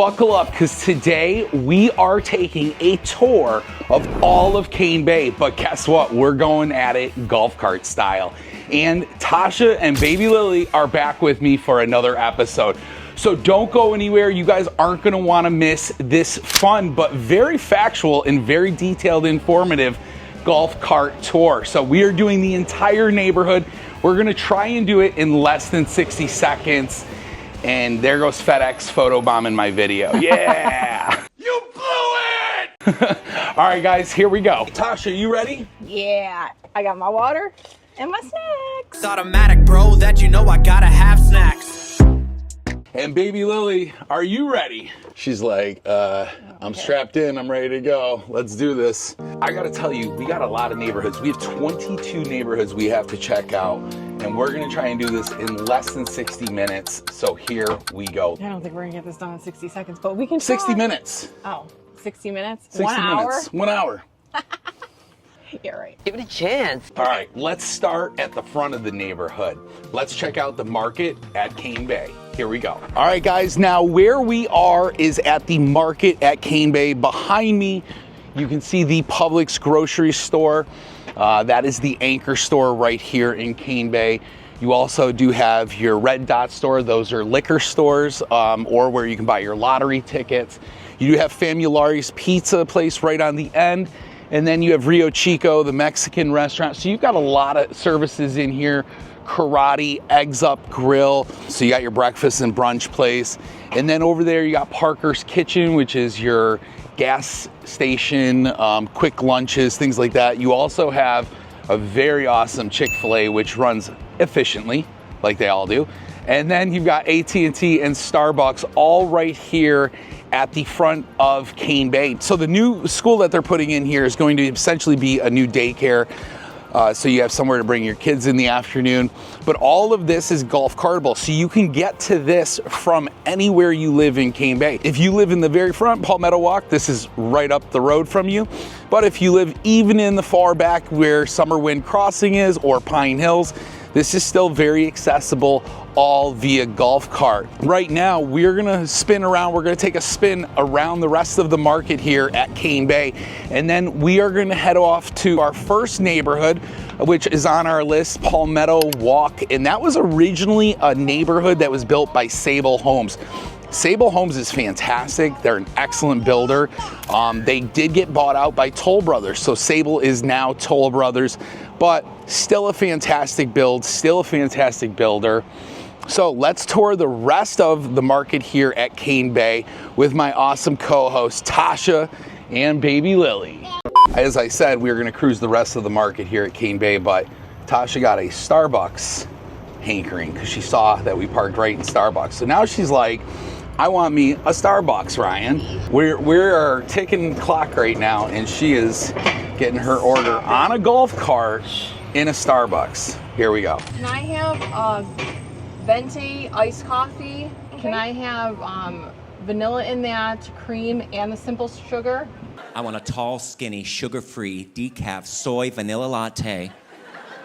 buckle up, because today we are taking a tour of all of Cane Bay. But guess what? We're going at it golf cart style. And Tasha and baby Lily are back with me for another episode. So don't go anywhere. You guys aren't going to want to miss this fun but very factual and very detailed, informative golf cart tour. So we are doing the entire neighborhood. We're going to try and do it in less than 60 seconds. And there goes FedEx photobombing my video. Yeah! You blew it! All right, guys, here we go. Tasha, you ready? Yeah, I got my water and my snacks. It's automatic, bro, that you know I gotta have snacks. And baby Lily, are you ready? She's like, I'm strapped in, I'm ready to go. Let's do this. I gotta tell you, we got a lot of neighborhoods. We have 22 neighborhoods we have to check out, and we're gonna try and do this in less than 60 minutes. So here we go. I don't think we're gonna get this done in 60 seconds, but we can 60 try. minutes. Oh, 60 minutes? 60 1 hour? minutes. 1 hour. You're right. Give it a chance. All right, let's start at the front of the neighborhood. Let's check out the market at Cane Bay. Here we go. All right, guys, now where we are is at the market at Cane Bay. Behind me, you can see the Publix grocery store. That is the anchor store right here in Cane Bay. You also do have your Red Dot store. Those are liquor stores, or where you can buy your lottery tickets. You do have Famulari's Pizza place right on the end. And then you have Rio Chico, the Mexican restaurant. So you've got a lot of services in here. Karate, Eggs Up Grill. So you got your breakfast and brunch place. And then over there you got Parker's Kitchen, which is your gas station, quick lunches, things like that. You also have a very awesome Chick-fil-A, which runs efficiently, like they all do. And then you've got AT&T and Starbucks all right here at the front of Cane Bay. So the new school that they're putting in here is going to essentially be a new daycare. So you have somewhere to bring your kids in the afternoon. But all of this is golf cartable. So you can get to this from anywhere you live in Cane Bay. If you live in the very front, Palmetto Walk, this is right up the road from you. But if you live even in the far back where Summer Wind Crossing is, or Pine Hills, this is still very accessible, all via golf cart. Right now, we're gonna spin around. We're gonna take a spin around the rest of the market here at Cane Bay. And then we are gonna head off to our first neighborhood, which is on our list, Palmetto Walk. And that was originally a neighborhood that was built by Sable Homes. Sable Homes is fantastic. They're an excellent builder. They did get bought out by Toll Brothers. So Sable is now Toll Brothers, but still a fantastic build, still a fantastic builder. So let's tour the rest of the market here at Cane Bay with my awesome co-host, Tasha and baby Lily. As I said, we were gonna cruise the rest of the market here at Cane Bay, but Tasha got a Starbucks hankering because she saw that we parked right in Starbucks. So now she's like, I want me a Starbucks, Ryan. We're ticking clock right now, and she is getting her order on a golf cart in a Starbucks. Here we go. Can I have venti iced coffee? Okay. Can I have vanilla in that, cream, and the simple sugar? I want a tall, skinny, sugar-free, decaf, soy vanilla latte,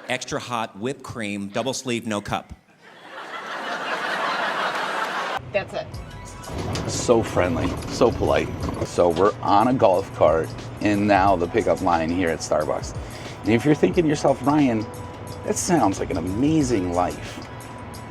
extra hot whipped cream, double sleeve, no cup. That's it. So friendly, so polite. So we're on a golf cart and now the pickup line here at Starbucks. And if you're thinking to yourself, Ryan, that sounds like an amazing life.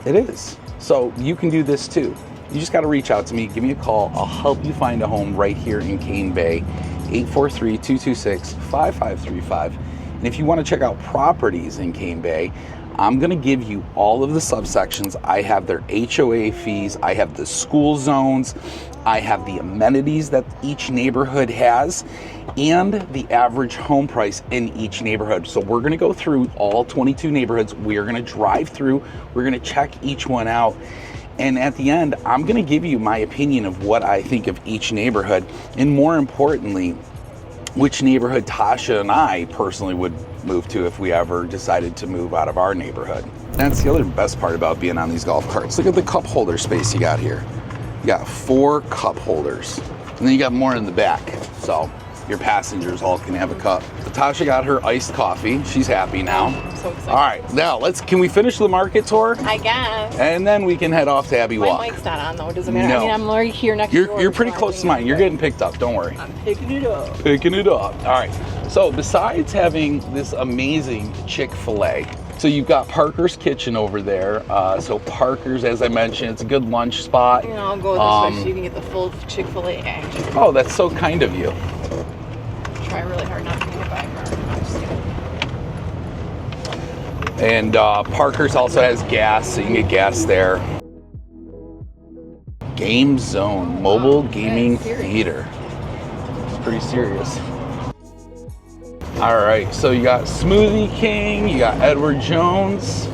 It is. So you can do this too. You just got to reach out to me, give me a call. I'll help you find a home right here in Cane Bay, 843-226-5535. And if you want to check out properties in Cane Bay, I'm gonna give you all of the subsections. I have their HOA fees, I have the school zones, I have the amenities that each neighborhood has, and the average home price in each neighborhood. So we're gonna go through all 22 neighborhoods. We're gonna drive through, we're gonna check each one out. And at the end, I'm gonna give you my opinion of what I think of each neighborhood. And more importantly, which neighborhood Tasha and I personally would move to if we ever decided to move out of our neighborhood. That's the other best part about being on these golf carts. Look at the cup holder space you got here. You got 4 cup holders, and then you got more in the back. So your passengers all can have a cup. Tasha got her iced coffee. She's happy now. I'm so excited. All right, now can we finish the market tour? I guess. And then we can head off to Abbey Walk. My mic's not on though, it doesn't matter. No. I mean, I'm already here next door. You're pretty close to mine. You're getting picked up, don't worry. I'm picking it up. Picking it up. All right, so besides having this amazing Chick-fil-A, so you've got Parker's Kitchen over there. So Parker's, as I mentioned, it's a good lunch spot. You know, I'll go this way so you can get the full Chick-fil-A action. Oh, that's so kind of you. Try really hard not to get hit by a car. I'm just kidding. And Parker's also has gas, so you can get gas there. Game Zone, mobile gaming theater. It's pretty serious. All right, so you got Smoothie King, you got Edward Jones.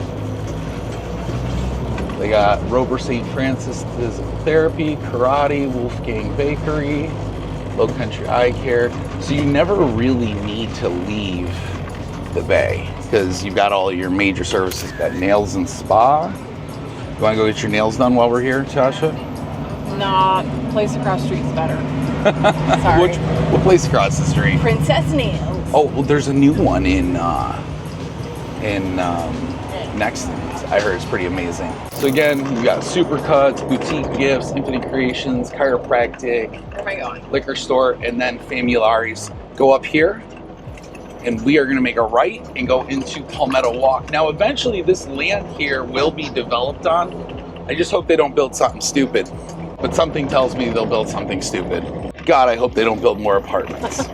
They got Roper St. Francis Physical Therapy, Karate, Wolfgang Bakery, Low Country Eye Care. So you never really need to leave the Bay because you've got all your major services. You've got Nails and Spa. You want to go get your nails done while we're here, Tasha? Nah, place across the street's better. Sorry. What place across the street? Princess Nails. Oh, well, there's a new one in next. I heard it's pretty amazing. So again, you got Supercuts, Boutique Gifts, Infinite Creations, Chiropractic, Where am I going? Liquor Store, and then Famularis. Go up here, and we are going to make a right and go into Palmetto Walk. Now, eventually, this land here will be developed on. I just hope they don't build something stupid. But something tells me they'll build something stupid. God, I hope they don't build more apartments.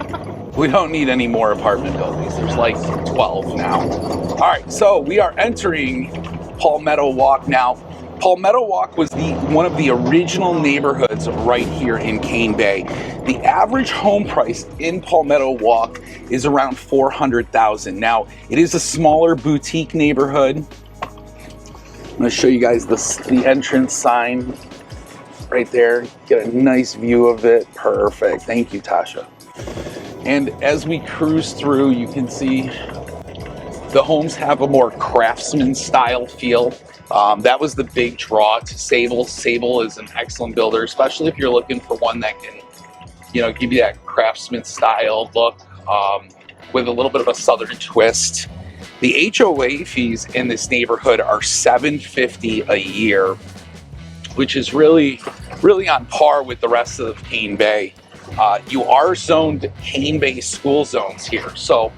We don't need any more apartment buildings. There's like 12 now. All right, so we are entering Palmetto Walk now. Palmetto Walk was one of the original neighborhoods right here in Cane Bay. The average home price in Palmetto Walk is around $400,000. Now, it is a smaller boutique neighborhood. I'm gonna show you guys the entrance sign right there. Get a nice view of it. Perfect. Thank you, Tasha. And as we cruise through, you can see the homes have a more craftsman style feel. That was the big draw to Sable. Sable is an excellent builder, especially if you're looking for one that can, give you that craftsman style look with a little bit of a southern twist. The HOA fees in this neighborhood are $750 a year, which is really on par with the rest of Cane Bay. You are zoned Cane Bay school zones here. So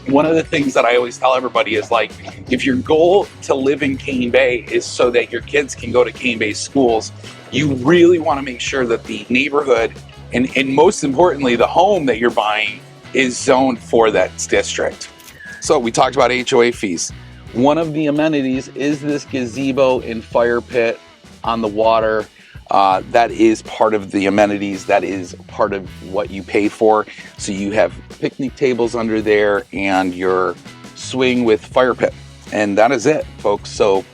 one of the things that I always tell everybody is, like, if your goal to live in Cane Bay is so that your kids can go to Cane Bay schools, you really want to make sure that the neighborhood and most importantly, the home that you're buying is zoned for that district. So we talked about HOA fees. One of the amenities is this gazebo and fire pit on the water. That is part of the amenities. That is part of what you pay for. So you have picnic tables under there and your swing with fire pit. And that is it, folks. So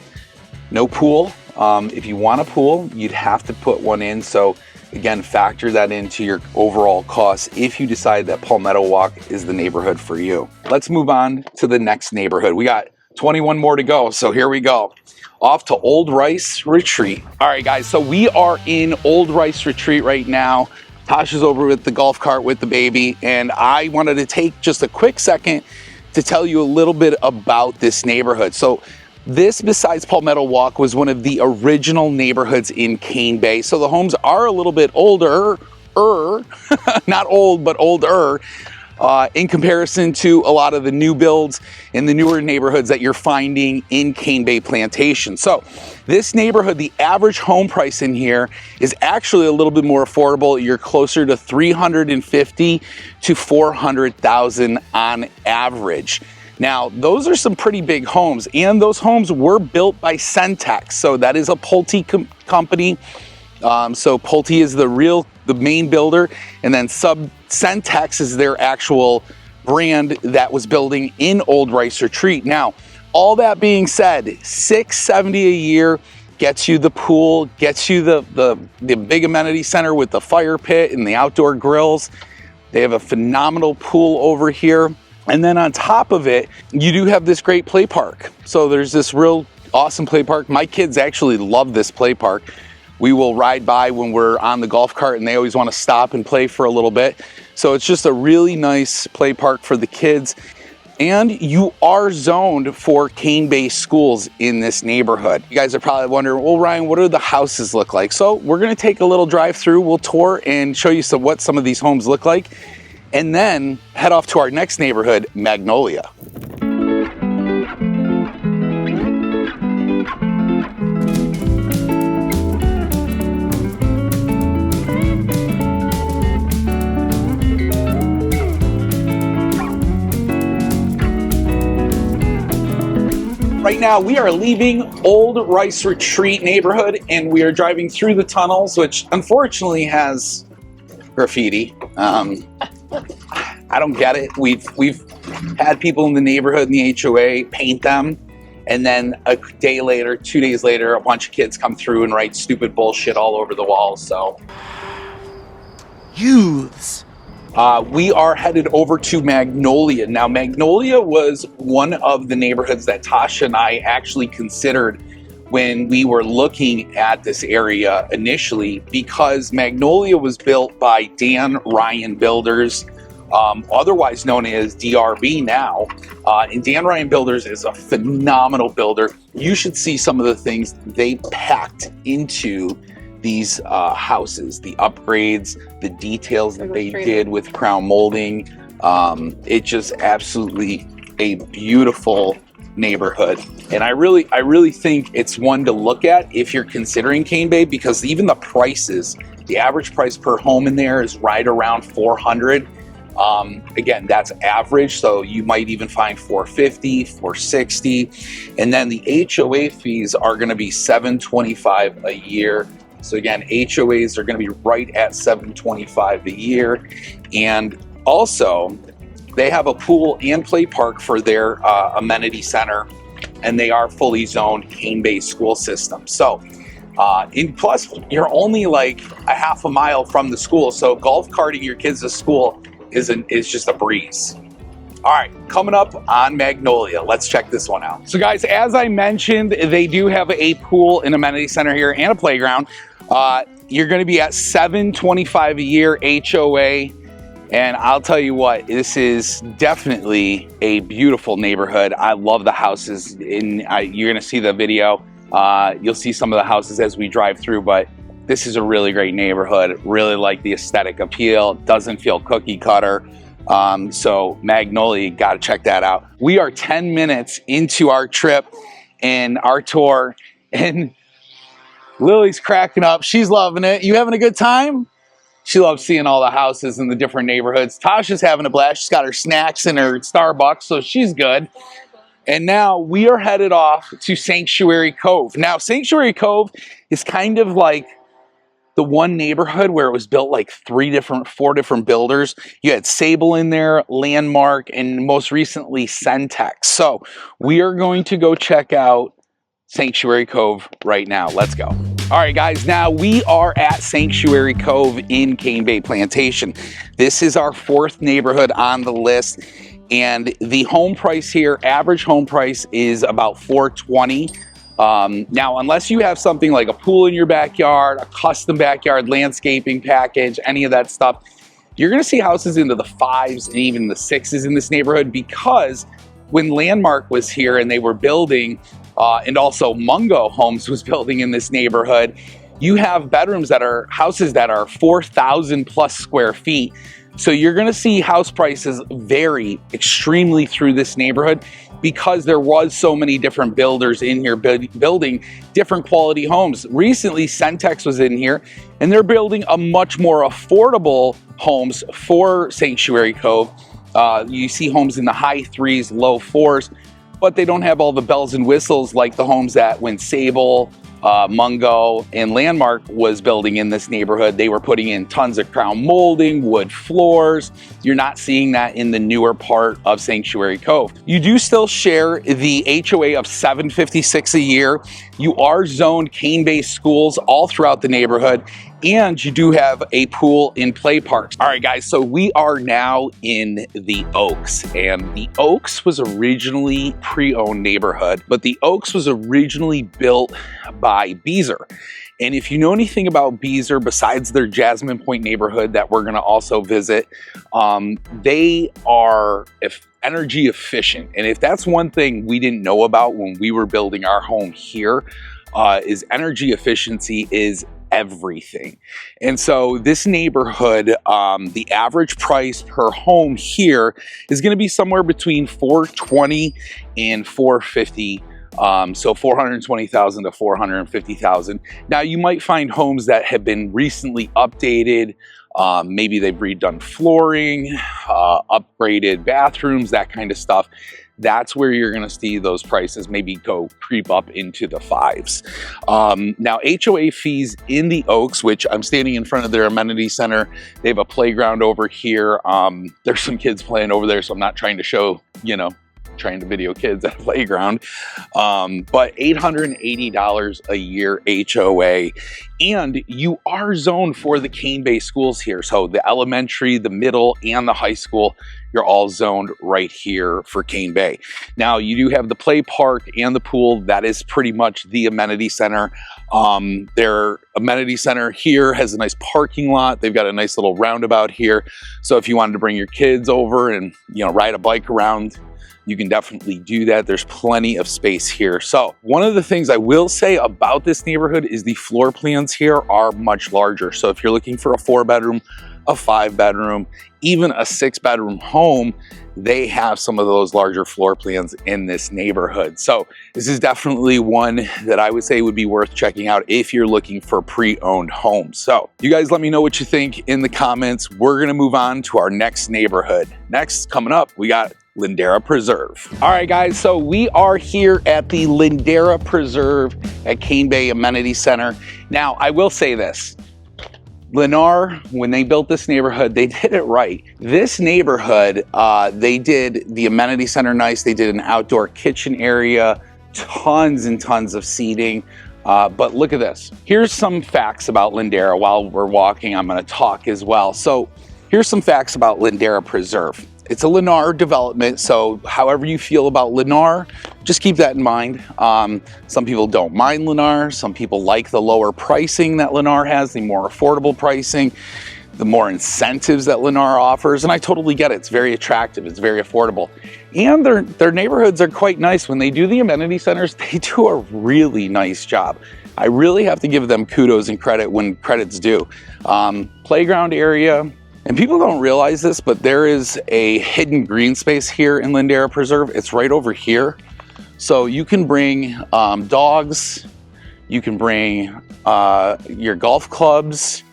no pool. If you want a pool, you'd have to put one in. So again, factor that into your overall costs if you decide that Palmetto Walk is the neighborhood for you. Let's move on to the next neighborhood. We got 21 more to go. So here we go. Off to Old Rice Retreat. All right, guys, so we are in Old Rice Retreat right now. Tasha's over with the golf cart with the baby, and I wanted to take just a quick second to tell you a little bit about this neighborhood. So this, besides Palmetto Walk, was one of the original neighborhoods in Cane Bay. So the homes are a little bit older, not old, but older, in comparison to a lot of the new builds in the newer neighborhoods that you're finding in Cane Bay Plantation. So this neighborhood, the average home price in here is actually a little bit more affordable. You're closer to $350,000 to $400,000 on average. Now, those are some pretty big homes, and those homes were built by Centex. So that is a Pulte company. So Pulte is the main builder, and then Centex is their actual brand that was building in Old Rice Retreat. Now, all that being said, $670 a year gets you the pool, gets you the big amenity center with the fire pit and the outdoor grills. They have a phenomenal pool over here. And then on top of it, you do have this great play park. So there's this real awesome play park. My kids actually love this play park. we will ride by when we're on the golf cart, and they always want to stop and play for a little bit. So it's just a really nice play park for the kids. And you are zoned for Cane Bay schools in this neighborhood. You guys are probably wondering, well, Ryan, what do the houses look like? So we're gonna take a little drive through, we'll tour and show you what some of these homes look like, and then head off to our next neighborhood, Magnolia. Right now, we are leaving Old Rice Retreat neighborhood, and we are driving through the tunnels, which unfortunately has graffiti. I don't get it. We've had people in the neighborhood in the HOA paint them, and then a day later, 2 days later, a bunch of kids come through and write stupid bullshit all over the walls. So, youths. We are headed over to Magnolia. Now, Magnolia was one of the neighborhoods that Tasha and I actually considered when we were looking at this area initially, because Magnolia was built by Dan Ryan Builders, otherwise known as DRB now. And Dan Ryan Builders is a phenomenal builder. You should see some of the things they packed into these houses, the upgrades, the details that they did with crown molding. It just absolutely a beautiful neighborhood. And I really think it's one to look at if you're considering Cane Bay, because even the prices, the average price per home in there is right around $400. Again, that's average, so you might even find $450, $460. And then the HOA fees are gonna be $725 a year. So again, HOAs are going to be right at $725 a year. And also, they have a pool and play park for their amenity center, and they are fully zoned Cane Bay school system. So, plus, you're only like a half a mile from the school, so golf carting your kids to school is just a breeze. All right, coming up on Magnolia, let's check this one out. So guys, as I mentioned, they do have a pool and amenity center here and a playground. You're gonna be at $725 a year HOA. And I'll tell you what, this is definitely a beautiful neighborhood. I love the houses. You're gonna see the video. You'll see some of the houses as we drive through, but this is a really great neighborhood. Really like the aesthetic appeal. Doesn't feel cookie cutter. So Magnolia, got to check that out. We are 10 minutes into our trip and our tour, and Lily's cracking up. She's loving it. You having a good time? She loves seeing all the houses in the different neighborhoods. Tasha's having a blast. She's got her snacks and her Starbucks, so she's good. And now we are headed off to Sanctuary Cove. Now, Sanctuary Cove is kind of like the one neighborhood where it was built like four different builders. You had Sable in there, Landmark, and most recently Centex. So we are going to go check out Sanctuary Cove right now. Let's go. All right, guys, now we are at Sanctuary Cove in Cane Bay Plantation. This is our fourth neighborhood on the list, and the home price here, average home price, is about $420. Now, unless you have something like a pool in your backyard, a custom backyard landscaping package, any of that stuff, you're gonna see houses into the $5s and even the $6s in this neighborhood, because when Landmark was here and they were building, and also Mungo Homes was building in this neighborhood, you have houses that are 4,000 plus square feet. So you're gonna see house prices vary extremely through this neighborhood, because there was so many different builders in here building different quality homes. Recently, Centex was in here, and they're building a much more affordable homes for Sanctuary Cove. You see homes in the high 3s, low 4s, but they don't have all the bells and whistles like the homes that when Sable, Mungo, and Landmark was building in this neighborhood. They were putting in tons of crown molding, wood floors. You're not seeing that in the newer part of Sanctuary Cove. You do still share the HOA of $756 a year. You are zoned Cane Bay schools all throughout the neighborhood, and you do have a pool in play parks. All right, guys, so we are now in the Oaks, and the Oaks was originally pre-owned neighborhood, but the Oaks was originally built by Beazer. And if you know anything about Beezer, besides their Jasmine Point neighborhood that we're gonna also visit, they are energy efficient. And if that's one thing we didn't know about when we were building our home here, is energy efficiency is everything. And so this neighborhood, the average price per home here is going to be somewhere between $420,000 and $450,000. So $420,000 to $450,000. Now you might find homes that have been recently updated. Maybe they've redone flooring, upgraded bathrooms, that kind of stuff. That's where you're going to see those prices maybe go creep up into the fives. Now HOA fees in the Oaks, which I'm standing in front of their amenity center. They have a playground over here. There's some kids playing over there, so I'm not trying to show, trying to video kids at a playground, but $880 a year HOA, and you are zoned for the Cane Bay schools here. So the elementary, the middle, and the high school, you're all zoned right here for Cane Bay. Now you do have the play park and the pool. That is pretty much the amenity center. Their amenity center here has a nice parking lot. They've got a nice little roundabout here. So if you wanted to bring your kids over and ride a bike around, you can definitely do that. There's plenty of space here. So one of the things I will say about this neighborhood is the floor plans here are much larger. So if you're looking for a 4-bedroom, a 5-bedroom, even a 6-bedroom home, they have some of those larger floor plans in this neighborhood. So this is definitely one that I would say would be worth checking out if you're looking for pre-owned homes. So you guys let me know what you think in the comments. We're gonna move on to our next neighborhood. Next, coming up, we got Lindera Preserve. All right, guys, so we are here at the Lindera Preserve at Cane Bay Amenity Center. Now, I will say this. Lennar, when they built this neighborhood, they did it right. This neighborhood, they did the amenity center nice. They did an outdoor kitchen area, tons and tons of seating. But look at this. Here's some facts about Lindera. While we're walking, I'm gonna talk as well. So here's some facts about Lindera Preserve. It's a Lennar development, so however you feel about Lennar, just keep that in mind. Some people don't mind Lennar. Some people like the lower pricing that Lennar has, the more affordable pricing, the more incentives that Lennar offers, and I totally get it. It's very attractive. It's very affordable. And their neighborhoods are quite nice. When they do the amenity centers, they do a really nice job. I really have to give them kudos and credit when credit's due. Playground area. And people don't realize this, but there is a hidden green space here in Lindera Preserve. It's right over here. So you can bring dogs, you can bring your golf clubs,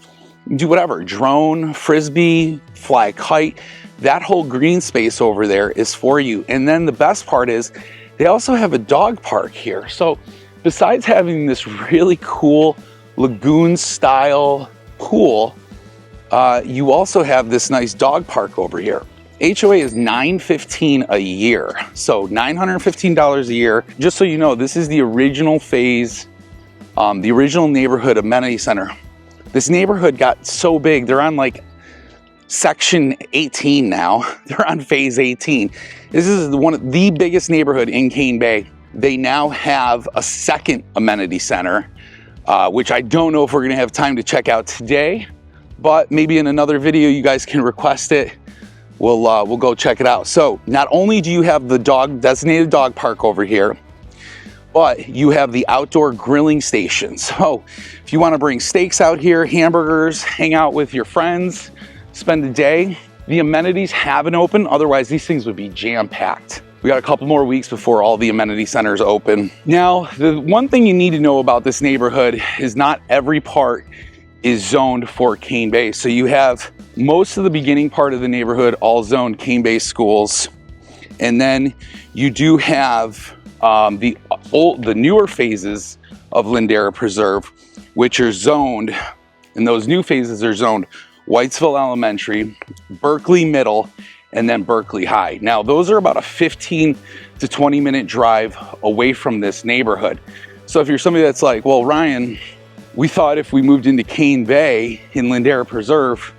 do whatever, drone, frisbee, fly a kite. That whole green space over there is for you. And then the best part is they also have a dog park here. So besides having this really cool lagoon style pool, you also have this nice dog park over here. HOA is $915 a year, so $915 a year. Just so you know, this is the original phase, the original neighborhood amenity center. This neighborhood got so big, they're on like section 18 now. They're on phase 18. This is one of the biggest neighborhood in Cane Bay. They now have a second amenity center, which I don't know if we're gonna have time to check out today, but maybe in another video you guys can request it. We'll go check it out. So not only do you have the designated dog park over here, but you have the outdoor grilling station. So if you want to bring steaks out here, hamburgers, hang out with your friends, spend the day, the amenities haven't opened. Otherwise these things would be jam-packed. We got a couple more weeks before all the amenity centers open. Now, the one thing you need to know about this neighborhood is not every part is zoned for Cane Bay. So you have most of the beginning part of the neighborhood all zoned Cane Bay schools. And then you do have the newer phases of Lindera Preserve, which are zoned, and those new phases are zoned Whitesville Elementary, Berkeley Middle, and then Berkeley High. Now, those are about a 15 to 20 minute drive away from this neighborhood. So if you're somebody that's like, well, Ryan, we thought if we moved into Cane Bay in Lindera Preserve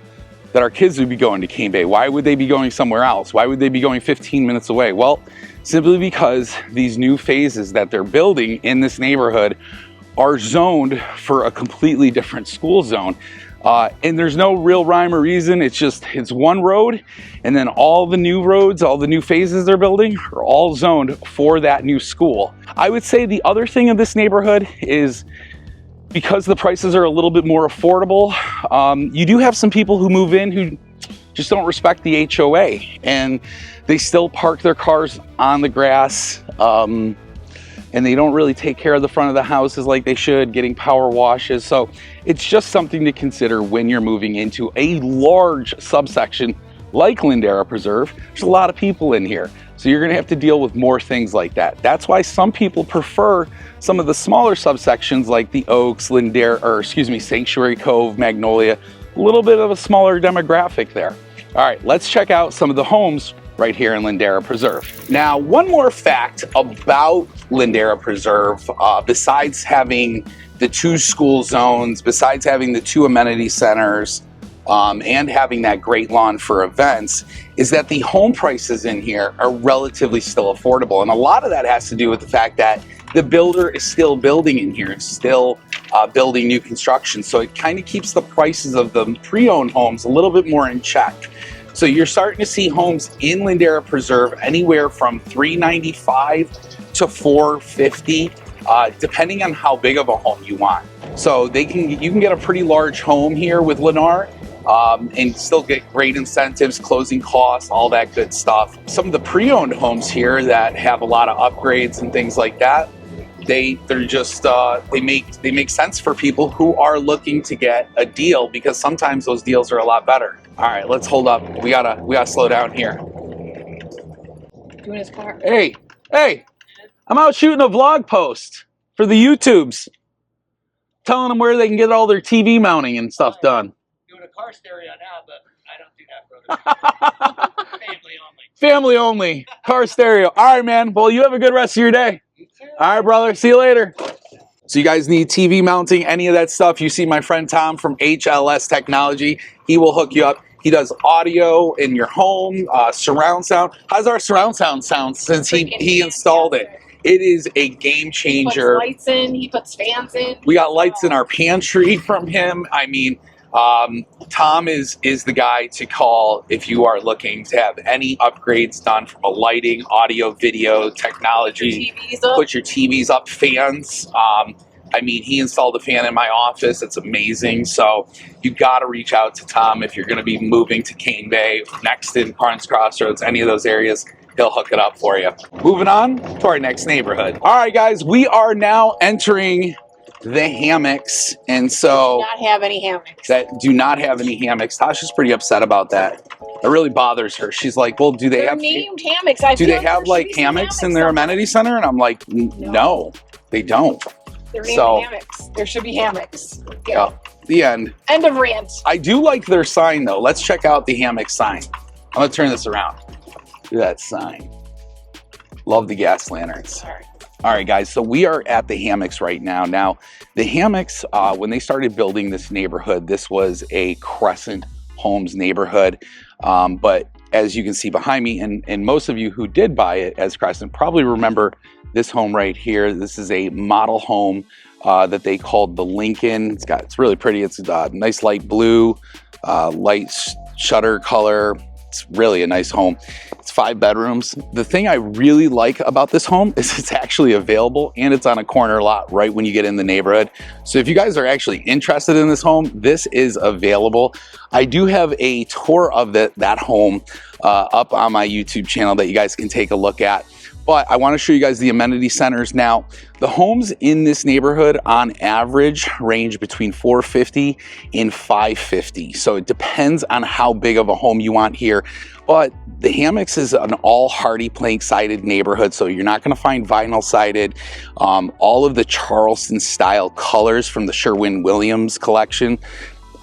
that our kids would be going to Cane Bay. Why would they be going somewhere else? Why would they be going 15 minutes away? Well, simply because these new phases that they're building in this neighborhood are zoned for a completely different school zone. And there's no real rhyme or reason. It's one road, and then all the new roads, all the new phases they're building are all zoned for that new school. I would say the other thing in this neighborhood is, because the prices are a little bit more affordable, you do have some people who move in who just don't respect the HOA, and they still park their cars on the grass, and they don't really take care of the front of the houses like they should, getting power washes. So it's just something to consider when you're moving into a large subsection like Lindera Preserve. There's a lot of people in here, so you're gonna have to deal with more things like that. That's why some people prefer some of the smaller subsections like the Oaks, Sanctuary Cove, Magnolia, a little bit of a smaller demographic there. All right, let's check out some of the homes right here in Lindera Preserve. Now, one more fact about Lindera Preserve, besides having the 2 school zones, besides having the 2 amenity centers, and having that great lawn for events, is that the home prices in here are relatively still affordable. And a lot of that has to do with the fact that the builder is still building in here. It's still building new construction. So it kind of keeps the prices of the pre-owned homes a little bit more in check. So you're starting to see homes in Lindera Preserve anywhere from $395 to $450, depending on how big of a home you want. So you can get a pretty large home here with Lennar, and still get great incentives, closing costs, all that good stuff. Some of the pre-owned homes here that have a lot of upgrades and things like that, they make sense for people who are looking to get a deal, because sometimes those deals are a lot better. All right, let's hold up. We gotta slow down here. Doing his car. Hey, I'm out shooting a vlog post for the YouTubes, telling them where they can get all their TV mounting and stuff done. Doing a car stereo now, but I don't do that, brother. Family only. Family only. Car stereo. All right, man. Well, you have a good rest of your day. You too. All right, brother. See you later. So you guys need TV mounting, any of that stuff, you see my friend Tom from HLS Technology. He will hook you up. He does audio in your home, surround sound. How's our surround sound since he installed it? It is a game changer. He puts lights in, he puts fans in. We got lights in our pantry from him. I mean, Tom is the guy to call if you are looking to have any upgrades done from a lighting, audio, video, technology. Put your TVs up, fans. I mean, he installed a fan in my office. It's amazing. So you got to reach out to Tom if you're going to be moving to Cane Bay, Nexton, Carnes Crossroads, any of those areas. He'll hook it up for you. Moving on to our next neighborhood. All right, guys, we are now entering the hammocks, and so Do not have any hammocks. that do not have any hammocks. Tasha's pretty upset about that. It really bothers her. She's like, "Well, do they They're have named hammocks? do they have like hammocks in their amenity center?" And I'm like, "No, they don't." They're named So- hammocks. There should be hammocks. Yeah. The end. End of rant. I do like their sign though. Let's check out the hammock sign. I'm gonna turn this around. Look at that sign. Love the gas lanterns. All right, guys, so we are at the hammocks right now. Now, the hammocks, when they started building this neighborhood, this was a Crescent Homes neighborhood. But as you can see behind me, and most of you who did buy it as Crescent probably remember this home right here. This is a model home that they called the Lincoln. It's really pretty. It's a nice light blue, light shutter color. It's really a nice home. It's 5 bedrooms. The thing I really like about this home is it's actually available and it's on a corner lot right when you get in the neighborhood. So if you guys are actually interested in this home, this is available. I do have a tour of that home up on my YouTube channel that you guys can take a look at. But I want to show you guys the amenity centers. Now, the homes in this neighborhood on average range between $450 and $550. So it depends on how big of a home you want here. But the hammocks is an all hardy plank sided neighborhood, so you're not going to find vinyl sided. All of the Charleston style colors from the Sherwin-Williams collection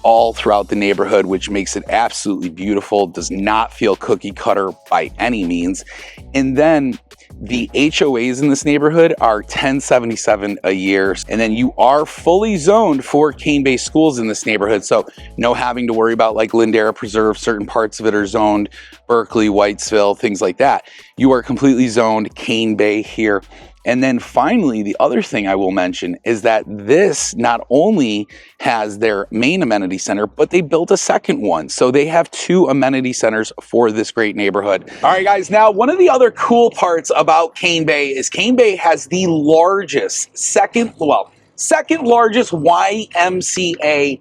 all throughout the neighborhood, which makes it absolutely beautiful. Does not feel cookie cutter by any means. And then the HOAs in this neighborhood are $1077 a year. And then you are fully zoned for Cane Bay schools in this neighborhood. So no having to worry about like Lindera Preserve, certain parts of it are zoned, Berkeley, Whitesville, things like that. You are completely zoned Cane Bay here. And then finally, the other thing I will mention is that this not only has their main amenity center, but they built a second one. So they have 2 amenity centers for this great neighborhood. All right, guys, now one of the other cool parts about Cane Bay is Cane Bay has the largest, second largest YMCA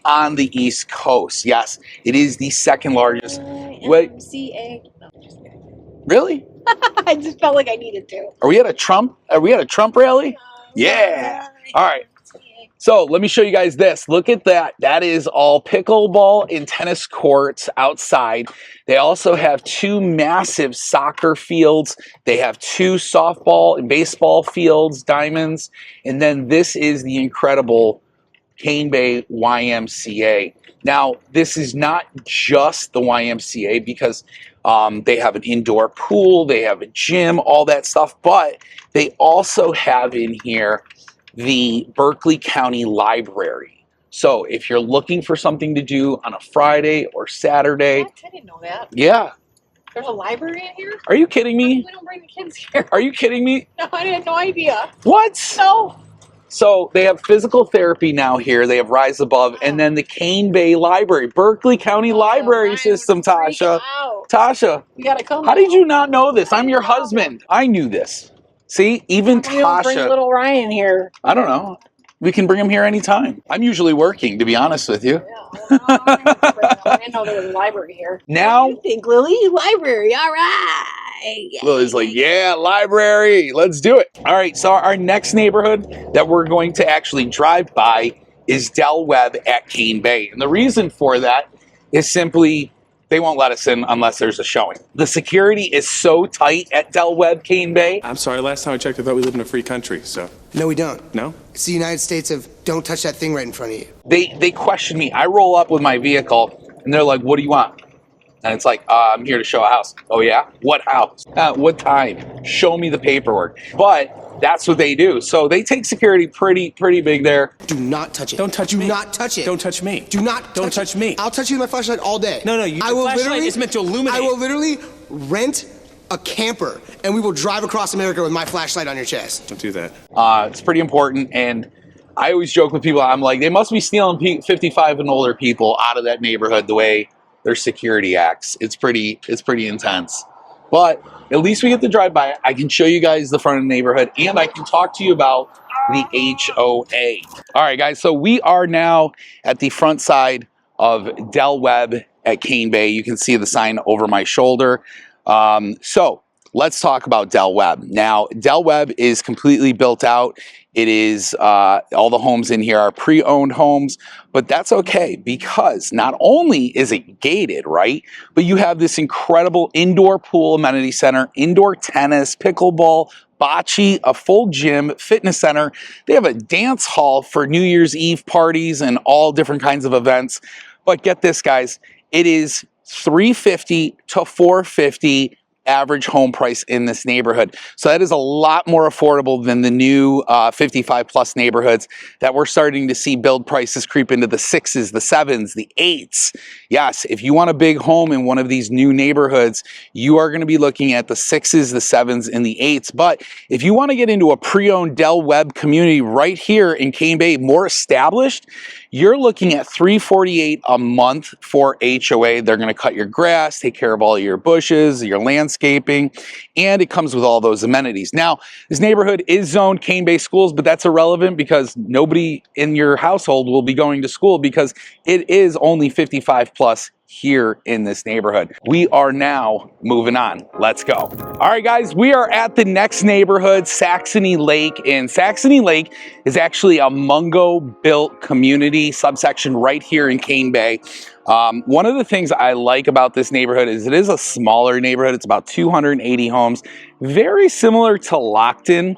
on the East Coast. Yes, it is the second largest. YMCA. No, just kidding. Really? I just felt like I needed to. Are we at a Trump rally? Yeah. All right. So let me show you guys this. Look at that. That is all pickleball and tennis courts outside. They also have 2 massive soccer fields. They have 2 softball and baseball fields, diamonds. And then this is the incredible Cane Bay YMCA. Now, this is not just the YMCA because they have an indoor pool, they have a gym, all that stuff, but they also have in here the Berkeley County Library. So if you're looking for something to do on a Friday or Saturday. What? I didn't know that. Yeah. There's a library in here? Are you kidding me? We don't bring the kids here. Are you kidding me? No, I had no idea. What? No. So they have physical therapy now here. They have Rise Above, and then the Cane Bay Library, Berkeley County Library System, Tasha. Tasha, You gotta come. how did you not know this? I'm your husband. I knew this. See, even We don't bring Tasha. little Ryan here. I don't know. We can bring him here anytime. I'm usually working, to be honest with you. Yeah, I didn't know there was a library here. Now, What do you think, Lily? Library, all right. Lily's like, yeah, library, let's do it. All right, so our next neighborhood that we're going to actually drive by is Del Webb at Cane Bay. And the reason for that is simply they won't let us in unless there's a showing. The security is so tight at Del Webb, Cane Bay. I'm sorry, last time I checked, I thought we lived in a free country, so. No, we don't. No? It's the United States of don't touch that thing right in front of you. They question me. I roll up with my vehicle, and they're like, what do you want? And it's like, I'm here to show a house. Oh, yeah? What house? What time? Show me the paperwork. But that's what they do. So they take security pretty big there. Do not touch it. Don't touch Do me. not touch it. Don't touch me. Do not Don't touch me. I'll touch you with my flashlight all day. No, the flashlight is meant to illuminate. I will literally rent a camper, and we will drive across America with my flashlight on your chest. Don't do that. It's pretty important. And I always joke with people, I'm like, they must be stealing 55 and older people out of that neighborhood the way their security acts. It's pretty intense. But at least we get to drive by. I can show you guys the front of the neighborhood, and I can talk to you about the HOA. All right, guys, so we are now at the front side of Del Webb at Cane Bay. You can see the sign over my shoulder. So let's talk about Del Webb. Now, Del Webb is completely built out. It is, all the homes in here are pre-owned homes, but that's okay because not only is it gated, right? But you have this incredible indoor pool amenity center, indoor tennis, pickleball, bocce, a full gym, fitness center. They have a dance hall for New Year's Eve parties and all different kinds of events. But get this, guys, it is $350 to $450 average home price in this neighborhood. So that is a lot more affordable than the new 55 plus neighborhoods that we're starting to see build prices creep into the 6s, the 7s, the 8s. Yes, if you want a big home in one of these new neighborhoods, you are going to be looking at the 6s, the 7s, and the 8s. But if you want to get into a pre-owned Del Webb community right here in Cane Bay, more established, you're looking at $348 a month for HOA. They're going to cut your grass, take care of all your bushes, your landscaping, and it comes with all those amenities. Now, this neighborhood is zoned Cane Bay schools, but that's irrelevant because nobody in your household will be going to school because it is only 55 plus here in this neighborhood. We are now moving on. Let's go. All right, guys, we are at the next neighborhood, Saxony Lake, and Saxony Lake is actually a Mungo-built community subsection right here in Cane Bay. One of the things I like about this neighborhood is it is a smaller neighborhood. It's about 280 homes, very similar to Lockton.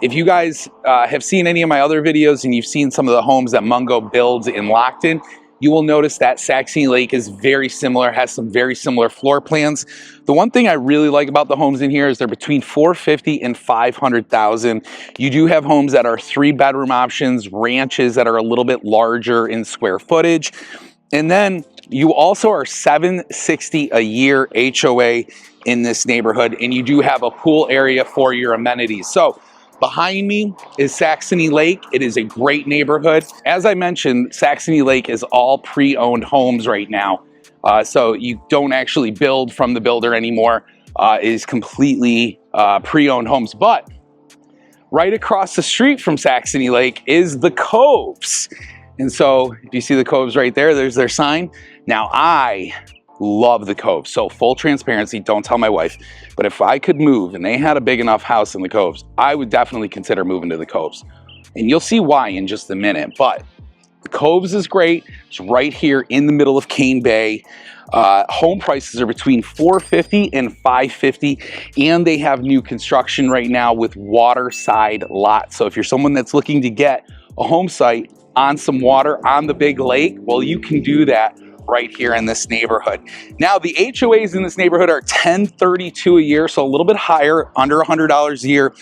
If you guys have seen any of my other videos and you've seen some of the homes that Mungo builds in Lockton, you will notice that Saxony Lake is very similar, has some very similar floor plans. The one thing I really like about the homes in here is they're between $450,000 and $500,000. You do have homes that are 3-bedroom options, ranches that are a little bit larger in square footage. And then you also are $760 a year HOA in this neighborhood, and you do have a pool area for your amenities. So behind me is Saxony Lake. It is a great neighborhood. As I mentioned, Saxony Lake is all pre-owned homes right now. So you don't actually build from the builder anymore. It is completely pre-owned homes. But right across the street from Saxony Lake is the Coves. And so if you see the Coves right there, there's their sign. Now I love the Coves. So full transparency, don't tell my wife, but if I could move and they had a big enough house in the Coves, I would definitely consider moving to the Coves. And you'll see why in just a minute. But the Coves is great. It's right here in the middle of Cane Bay. Home prices are between $450 and $550, and they have new construction right now with waterside lots. So if you're someone that's looking to get a home site on some water on the big lake, well, you can do that right here in this neighborhood. Now, the HOAs in this neighborhood are $1032 a year, so a little bit higher, under $100 a year,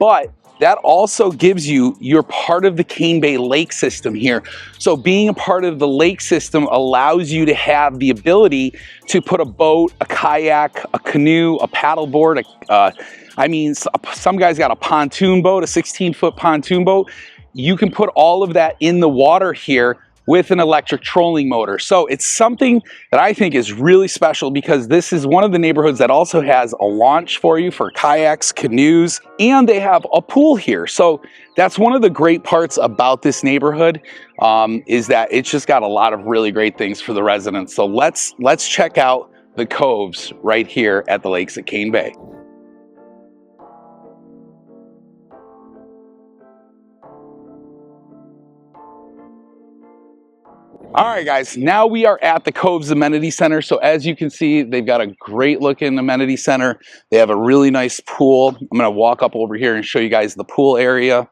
but that also gives you, you're part of the Cane Bay Lake system here. So being a part of the lake system allows you to have the ability to put a boat, a kayak, a canoe, a paddleboard. I mean, some guys got a pontoon boat, a 16-foot pontoon boat. You can put all of that in the water here with an electric trolling motor. So it's something that I think is really special because this is one of the neighborhoods that also has a launch for you for kayaks, canoes, and they have a pool here. So that's one of the great parts about this neighborhood, is that it's just got a lot of really great things for the residents. So let's check out the Coves right here at the lakes at Cane Bay. All right, guys, now we are at the Coves Amenity Center. So as you can see, they've got a great looking amenity center. They have a really nice pool. I'm gonna walk up over here and show you guys the pool area.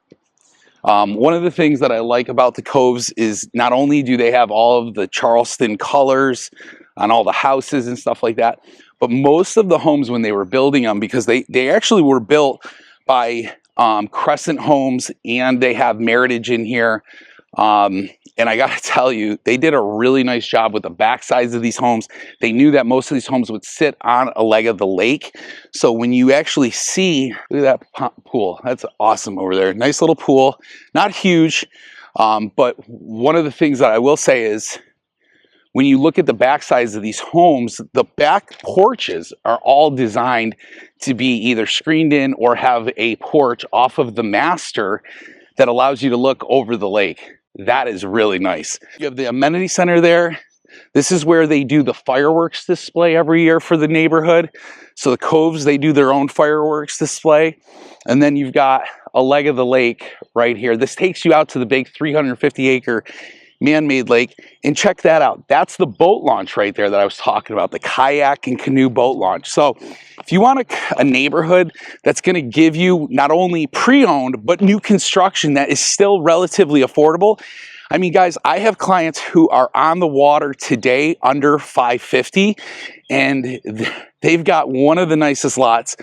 One of the things that I like about the Coves is not only do they have all of the Charleston colors on all the houses and stuff like that, but most of the homes when they were building them, because they actually were built by Crescent Homes, and they have Meritage in here. And I gotta tell you, they did a really nice job with the back sides of these homes. They knew that most of these homes would sit on a leg of the lake. So when you actually see, look at that pool, that's awesome over there. Nice little pool, not huge. But one of the things that I will say is, when you look at the back sides of these homes, the back porches are all designed to be either screened in or have a porch off of the master that allows you to look over the lake. That is really nice. You have the amenity center there. This is where they do the fireworks display every year for the neighborhood. So the Coves, they do their own fireworks display. And then you've got a leg of the lake right here. This takes you out to the big 350-acre man-made lake, and check that out. That's the boat launch right there that I was talking about, the kayak and canoe boat launch. So if you want a neighborhood that's going to give you not only pre-owned but new construction that is still relatively affordable, I mean, guys, I have clients who are on the water today under $550, and they've got one of the nicest lots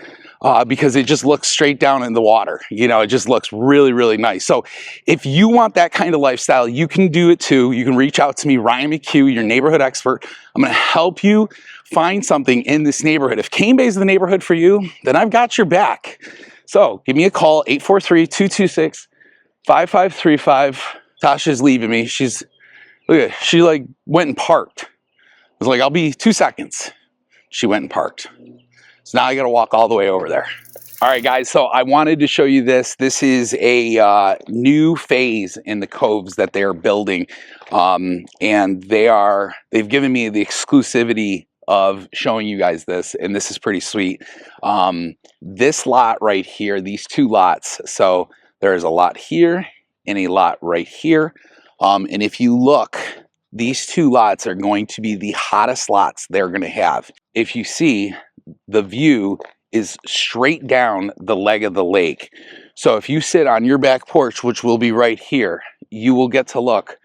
because it just looks straight down in the water. You know, it just looks really, really nice. So if you want that kind of lifestyle, you can do it too. You can reach out to me, Ryan McHugh, your neighborhood expert. I'm going to help you find something in this neighborhood. If Cane Bay is the neighborhood for you, then I've got your back. So give me a call, 843-226-5535. Tasha's leaving me. Look at, she like went and parked. I was like, I'll be 2 seconds. She went and parked. So now I got to walk all the way over there. All right, guys, so I wanted to show you this. This is a new phase in the Coves that they're building. And they've given me the exclusivity of showing you guys this, and this is pretty sweet. This lot right here, these two lots, so there's a lot here and a lot right here. And if you look, these two lots are going to be the hottest lots they're going to have. If you see, the view is straight down the leg of the lake. So if you sit on your back porch, which will be right here, you will get to look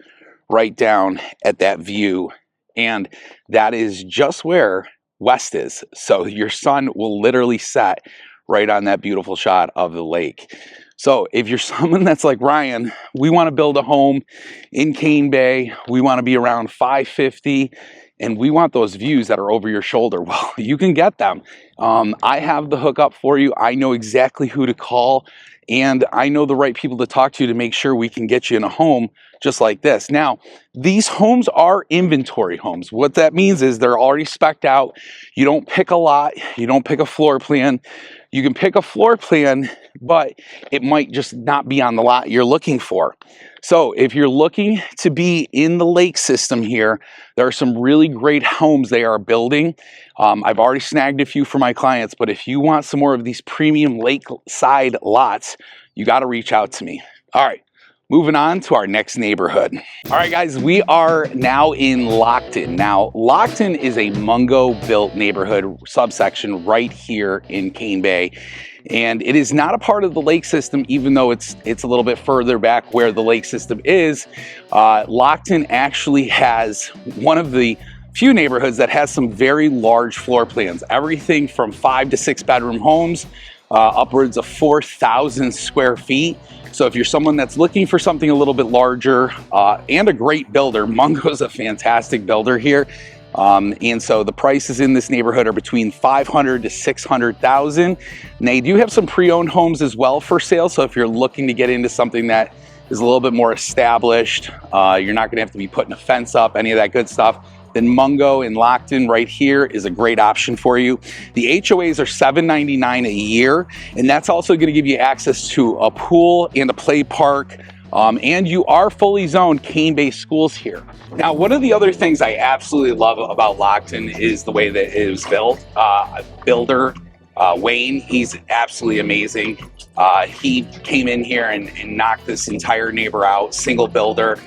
right down at that view. And that is just where west is. So your sun will literally set right on that beautiful shot of the lake. So if you're someone that's like Ryan, we want to build a home in Cane Bay, we want to be around 550, and we want those views that are over your shoulder. Well, you can get them. I have the hookup for you. I know exactly who to call, and I know the right people to talk to make sure we can get you in a home just like this. Now, these homes are inventory homes. What that means is they're already spec'd out. You don't pick a lot. You don't pick a floor plan. You can pick a floor plan, but it might just not be on the lot you're looking for. So if you're looking to be in the lake system here, there are some really great homes they are building. I've already snagged a few for my clients, but if you want some more of these premium lakeside lots, you got to reach out to me. All right. Moving on to our next neighborhood. All right, guys, we are now in Lockton. Now, Lockton is a Mungo-built neighborhood subsection right here in Cane Bay. And it is not a part of the lake system, even though it's a little bit further back where the lake system is. Lockton actually has one of the few neighborhoods that has some very large floor plans. Everything from 5 to 6 bedroom homes, upwards of 4,000 square feet. So if you're someone that's looking for something a little bit larger and a great builder, Mungo's a fantastic builder here. And so the prices in this neighborhood are between $500,000 to $600,000. And they do have some pre-owned homes as well for sale. So if you're looking to get into something that is a little bit more established, you're not going to have to be putting a fence up, any of that good stuff, then Mungo in Lockton right here is a great option for you. The HOAs are $7.99 a year, and that's also going to give you access to a pool and a play park. And you are fully zoned Cane Bay schools here. Now, one of the other things I absolutely love about Lockton is the way that it was built. Builder Wayne, he's absolutely amazing. He came in here and knocked this entire neighbor out, single builder,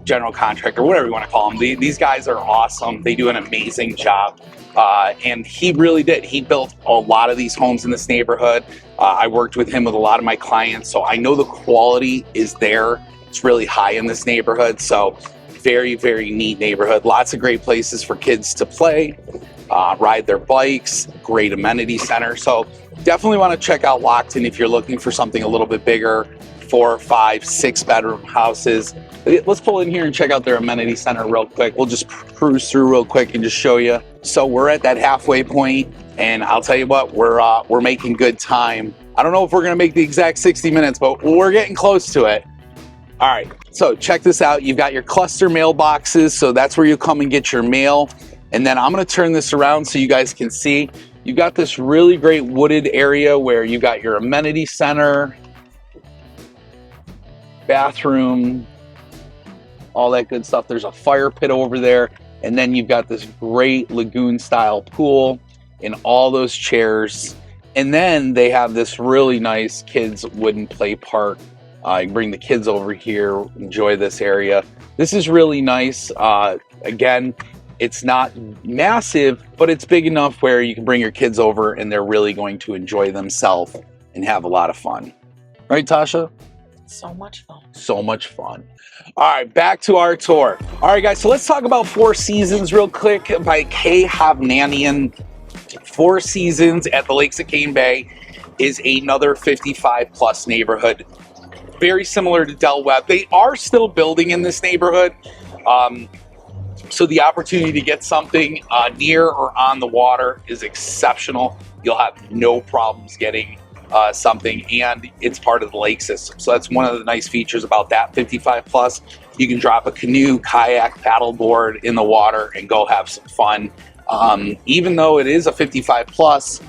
general contractor, whatever you want to call them. These guys are awesome. They do an amazing job. And he really did. He built a lot of these homes in this neighborhood. I worked with him with a lot of my clients, so I know the quality is there. It's really high in this neighborhood. So very, very neat neighborhood. Lots of great places for kids to play, ride their bikes, great amenity center. So definitely want to check out Lockton if you're looking for something a little bit bigger, 4, 5, 6 bedroom houses. Let's pull in here and check out their amenity center real quick. We'll just cruise through real quick and just show you. So we're at that halfway point, and I'll tell you what, we're making good time. I don't know if we're gonna make the exact 60 minutes, but we're getting close to it. All right, so check this out. You've got your cluster mailboxes, so that's where you come and get your mail. And then I'm gonna turn this around so you guys can see. You've got this really great wooded area where you got your amenity center, bathroom, all that good stuff. There's a fire pit over there, and then you've got this great lagoon style pool and all those chairs. And then they have this really nice kids wooden play park. You can bring the kids over here, enjoy this area. This is really nice. Again, it's not massive, but it's big enough where you can bring your kids over and they're really going to enjoy themselves and have a lot of fun. Right, Tasha? So much fun. So much fun. All right, back to our tour. All right, guys, so let's talk about Four Seasons real quick by Kay Hovnanian. Four Seasons at the Lakes of Cane Bay is another 55 plus neighborhood. Very similar to Del Webb. They are still building in this neighborhood. So the opportunity to get something near or on the water is exceptional. You'll have no problems getting something, and it's part of the lake system. So that's one of the nice features about that 55 plus. You can drop a canoe, kayak, paddleboard in the water and go have some fun. Even though it is a 55 plus,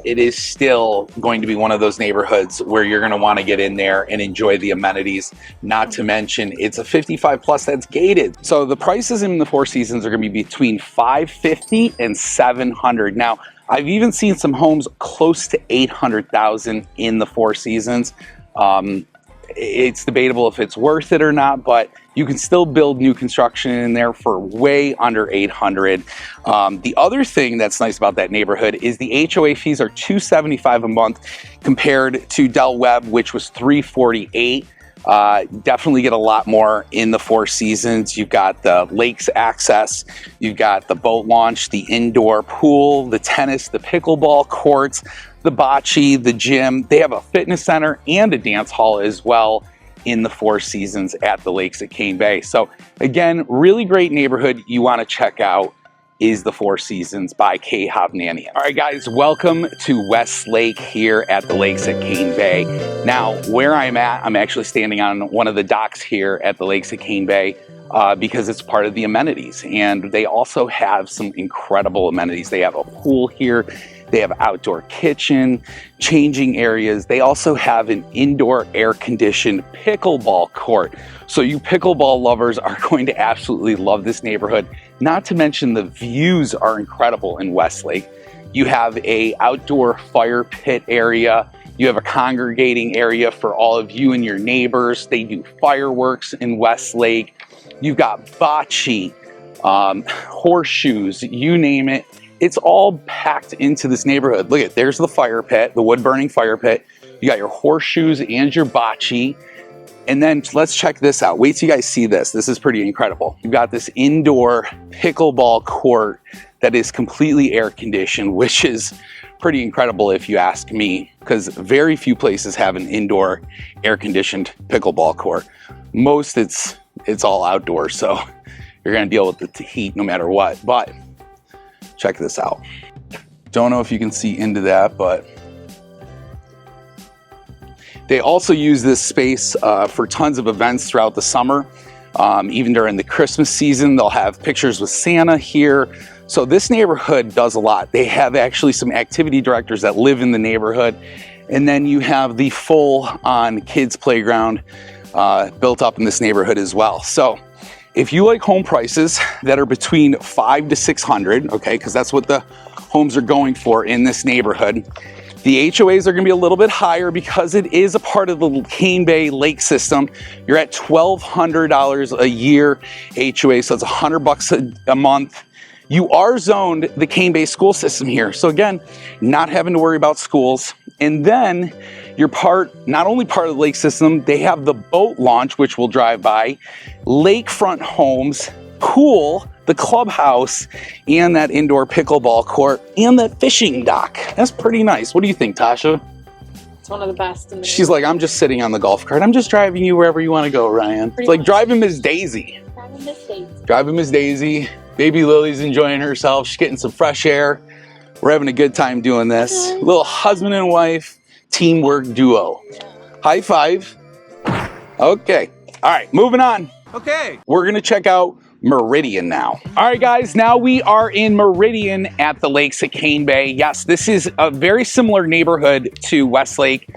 it is still going to be one of those neighborhoods where you're going to want to get in there and enjoy the amenities. Not to mention, it's a 55 plus that's gated. So the prices in the Four Seasons are going to be between $550 and $700. Now, I've even seen some homes close to $800,000 in the Four Seasons. It's debatable if it's worth it or not, but you can still build new construction in there for way under $800. The other thing that's nice about that neighborhood is the HOA fees are $275 a month compared to Del Webb, which was $348. Definitely get a lot more in the Four Seasons. You've got the lakes access, you've got the boat launch, the indoor pool, the tennis, the pickleball courts, the bocce, the gym. They have a fitness center and a dance hall as well in the Four Seasons at the lakes at Cane Bay. So again, really great neighborhood you want to check out is the Four Seasons by Kay Hovnanian. All right, guys, welcome to Westlake here at the lakes at Cane Bay. Now, where I'm at, I'm actually standing on one of the docks here at the lakes at Cane Bay because it's part of the amenities. And they also have some incredible amenities. They have a pool here. They have outdoor kitchen, changing areas. They also have an indoor air-conditioned pickleball court. So you pickleball lovers are going to absolutely love this neighborhood. Not to mention the views are incredible in Westlake. You have a outdoor fire pit area. You have a congregating area for all of you and your neighbors. They do fireworks in Westlake. You've got bocce, horseshoes, you name it. It's all packed into this neighborhood. Look at, there's the fire pit, the wood-burning fire pit. You got your horseshoes and your bocce. And then let's check this out. Wait till you guys see this. This is pretty incredible. You've got this indoor pickleball court that is completely air-conditioned, which is pretty incredible if you ask me, because very few places have an indoor air-conditioned pickleball court. Most it's all outdoors, so you're gonna deal with the heat no matter what. But check this out. Don't know if you can see into that, but they also use this space for tons of events throughout the summer. Even during the Christmas season, they'll have pictures with Santa here. So this neighborhood does a lot. They have actually some activity directors that live in the neighborhood. And then you have the full-on kids playground built up in this neighborhood as well. So if you like home prices that are between $500 to $600, okay, because that's what the homes are going for in this neighborhood, the HOAs are going to be a little bit higher because it is a part of the Cane Bay Lake system. You're at $1,200 a year HOA, so it's $100 a month. You are zoned the Cane Bay school system here. So again, not having to worry about schools. And then you're not only part of the lake system, they have the boat launch, which we'll drive by, lakefront homes, pool, the clubhouse, and that indoor pickleball court, and that fishing dock. That's pretty nice. What do you think, Tasha? It's one of the best. She's like, I'm just sitting on the golf cart. I'm just driving you wherever you want to go, Ryan. It's like driving Miss Daisy. Driving Miss Daisy. Baby Lily's enjoying herself. She's getting some fresh air. We're having a good time doing this. Little husband and wife teamwork duo. High five. Okay. All right, moving on. Okay. We're gonna check out Meridian now. All right, guys, now we are in Meridian at the lakes at Cane Bay. Yes, this is a very similar neighborhood to Westlake.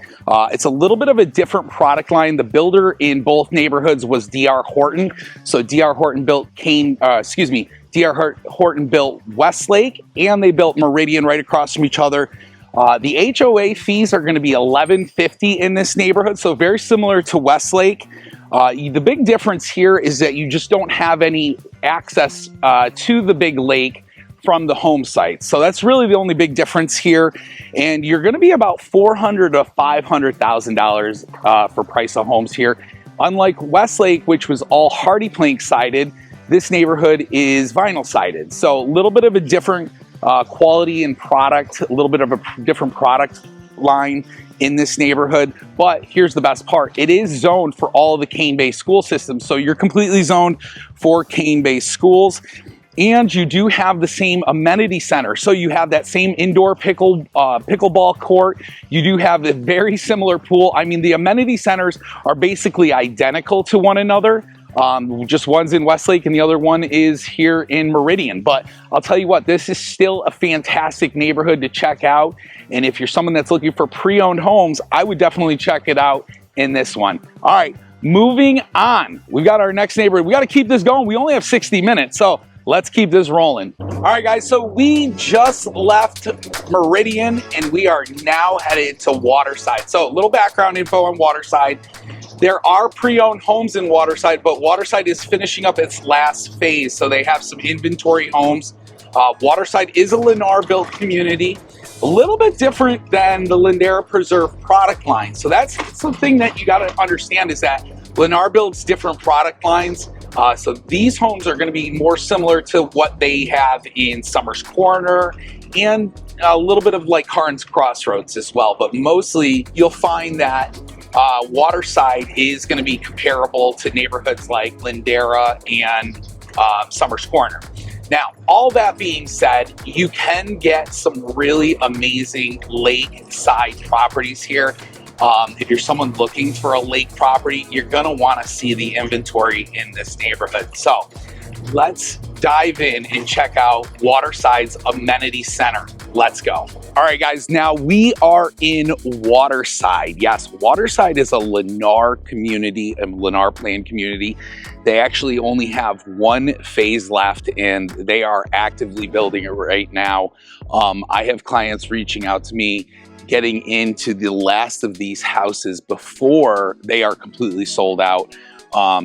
It's a little bit of a different product line. The builder in both neighborhoods was D.R. Horton. So D.R. Horton built D.R. Horton built Westlake, and they built Meridian right across from each other. The HOA fees are going to be $11.50 in this neighborhood, so very similar to Westlake. The big difference here is that you just don't have any access to the big lake from the home site. So that's really the only big difference here. And you're going to be about $400,000 to $500,000 for price of homes here. Unlike Westlake, which was all hardy plank sided, this neighborhood is vinyl sided. So a little bit of a different quality and product, a little bit of a different product line in this neighborhood. But here's the best part. It is zoned for all of the Cane Bay school systems. So you're completely zoned for Cane Bay schools. And you do have the same amenity center. So you have that same indoor pickleball court. You do have a very similar pool. I mean, the amenity centers are basically identical to one another. Just one's in Westlake and the other one is here in Meridian. But I'll tell you what, this is still a fantastic neighborhood to check out. And if you're someone that's looking for pre-owned homes, I would definitely check it out in this one. All right, moving on. We've got our next neighborhood. We got to keep this going. We only have 60 minutes, so let's keep this rolling. All right, guys, so we just left Meridian and we are now headed to Waterside. So a little background info on Waterside. There are pre-owned homes in Waterside, but Waterside is finishing up its last phase, so they have some inventory homes. Waterside is a Lennar-built community, a little bit different than the Lindera Preserve product line. So that's something that you got to understand, is that Lennar builds different product lines. So these homes are going to be more similar to what they have in Summers Corner and a little bit of like Karn's Crossroads as well. But mostly you'll find that Waterside is going to be comparable to neighborhoods like Lindera and Summers Corner. Now, all that being said, you can get some really amazing lakeside properties here. If you're someone looking for a lake property, you're gonna wanna see the inventory in this neighborhood. So let's dive in and check out Waterside's amenity center. Let's go. All right, guys, now we are in Waterside. Yes, Waterside is a Lennar community, a Lennar planned community. They actually only have one phase left and they are actively building it right now. I have clients reaching out to me getting into the last of these houses before they are completely sold out,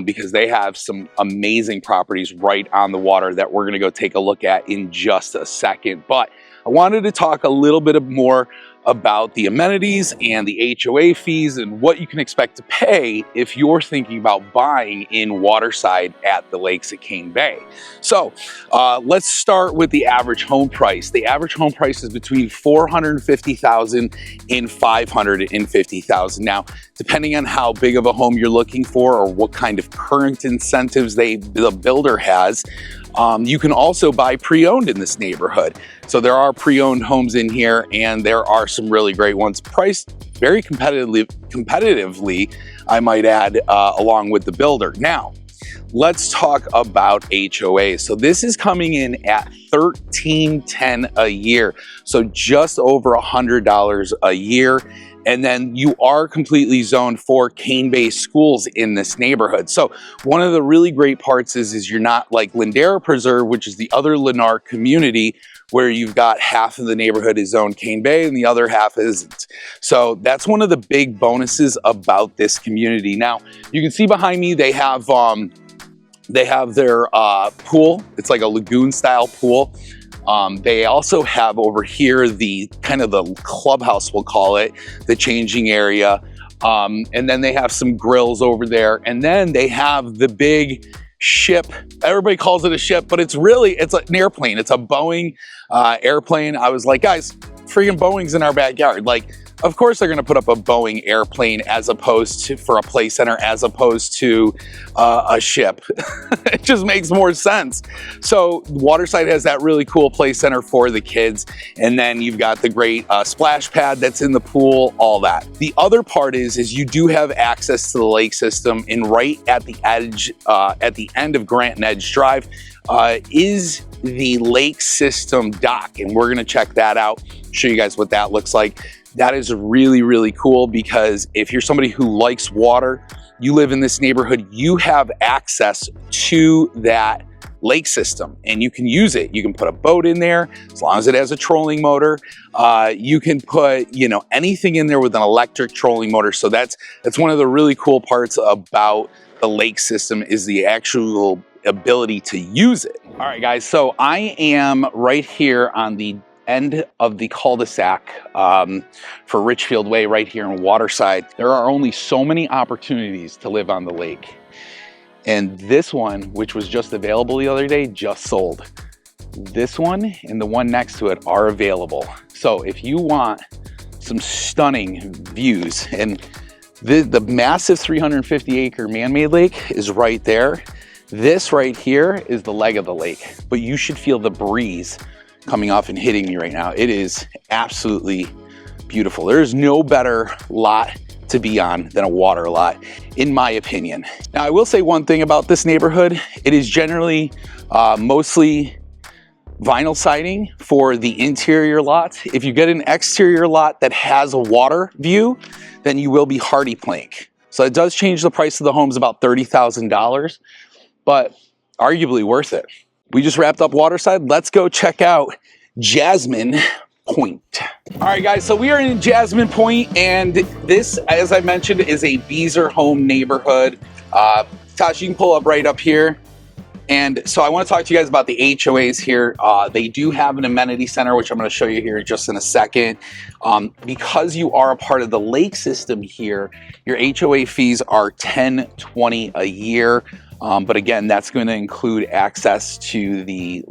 because they have some amazing properties right on the water that we're gonna go take a look at in just a second. But I wanted to talk a little bit more about the amenities and the HOA fees and what you can expect to pay if you're thinking about buying in Waterside at the lakes at Cane Bay. So let's start with the average home price. The average home price is between $450,000 and $550,000. Now, depending on how big of a home you're looking for or what kind of current incentives the builder has, you can also buy pre-owned in this neighborhood. So there are pre-owned homes in here and there are some really great ones priced very competitively, I might add, along with the builder. Now, let's talk about HOA. So this is coming in at $1,310 a year. So just over $100 a year. And then you are completely zoned for Cane Bay schools in this neighborhood. So one of the really great parts is you're not like Lindera Preserve, which is the other Lennar community, where you've got half of the neighborhood is zoned Cane Bay and the other half isn't. So that's one of the big bonuses about this community. Now, you can see behind me, they have their pool. It's like a lagoon style pool. They also have over here the kind of the clubhouse, we'll call it, the changing area. And then they have some grills over there. And then they have the big ship. Everybody calls it a ship, but it's an airplane. It's a Boeing airplane. I was like, guys, freaking Boeing's in our backyard. Like, of course they're gonna put up a Boeing airplane as opposed to, for a play center, as opposed to a ship. It just makes more sense. So Waterside has that really cool play center for the kids. And then you've got the great splash pad that's in the pool, all that. The other part is you do have access to the lake system, and right at the edge, at the end of Grant and Edge Drive, is the lake system dock. And we're gonna check that out, show you guys what that looks like. That is really, really cool because if you're somebody who likes water, you live in this neighborhood, you have access to that lake system and you can use it. You can put a boat in there as long as it has a trolling motor. You can put, anything in there with an electric trolling motor. So that's one of the really cool parts about the lake system is the actual ability to use it. All right, guys, so I am right here on the end of the cul-de-sac for Richfield Way right here in Waterside. There are only so many opportunities to live on the lake. And this one, which was just available the other day, just sold. This one and the one next to it are available. So if you want some stunning views, and the massive 350 acre man-made lake is right there. This right here is the leg of the lake, but you should feel the breeze coming off and hitting me right now. It is absolutely beautiful. There is no better lot to be on than a water lot, in my opinion. Now, I will say one thing about this neighborhood. It is generally mostly vinyl siding for the interior lots. If you get an exterior lot that has a water view, then you will be hardy plank. So it does change the price of the homes about $30,000, but arguably worth it. We just wrapped up Waterside. Let's go check out Jasmine Point. All right, guys, so we are in Jasmine Point, and this, as I mentioned, is a Beezer home neighborhood. Tosh, you can pull up right up here. And so I want to talk to you guys about the HOAs here. They do have an amenity center, which I'm going to show you here just in a second. Because you are a part of the lake system here, your HOA fees are $10.20 a year. But again, that's going to include access to the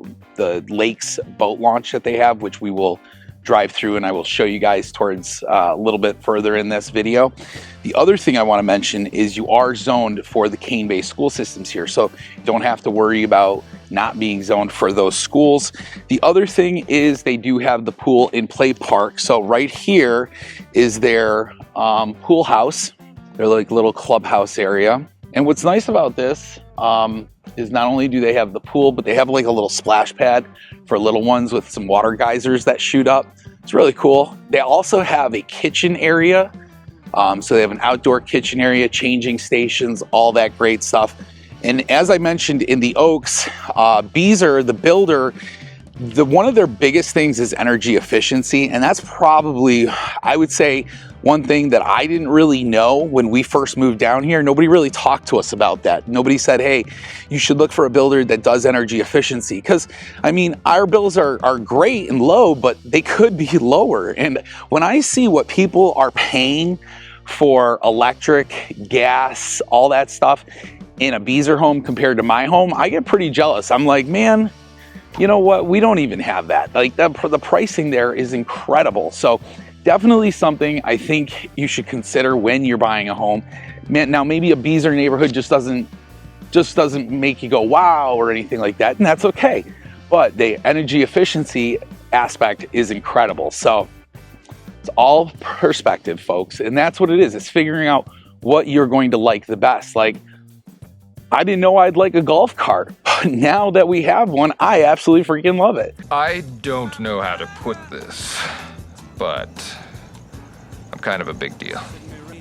lakes boat launch that they have, which we will drive through, and I will show you guys towards a little bit further in this video. The other thing I want to mention is you are zoned for the Cane Bay school systems here, so you don't have to worry about not being zoned for those schools. The other thing is they do have the pool and play park. So right here is their pool house, their like little clubhouse area. And what's nice about this is not only do they have the pool, but they have like a little splash pad for little ones with some water geysers that shoot up. It's really cool. They also have a kitchen area. So they have an outdoor kitchen area, changing stations, all that great stuff. And as I mentioned in the Oaks, Beazer, the builder, one of their biggest things is energy efficiency. And that's probably, I would say, one thing that I didn't really know when we first moved down here. Nobody really talked to us about that. Nobody said, hey, you should look for a builder that does energy efficiency. Because, I mean, our bills are great and low, but they could be lower. And when I see what people are paying for electric, gas, all that stuff in a Beazer home compared to my home, I get pretty jealous. I'm like, man, you know what? We don't even have that. Like the pricing there is incredible. So definitely something I think you should consider when you're buying a home. Man, now maybe a Beazer neighborhood just doesn't make you go wow or anything like that, and that's okay. But the energy efficiency aspect is incredible. So it's all perspective, folks, and that's what it is. It's figuring out what you're going to like the best. Like, I didn't know I'd like a golf cart, but now that we have one, I absolutely freaking love it. I don't know how to put this, but I'm kind of a big deal.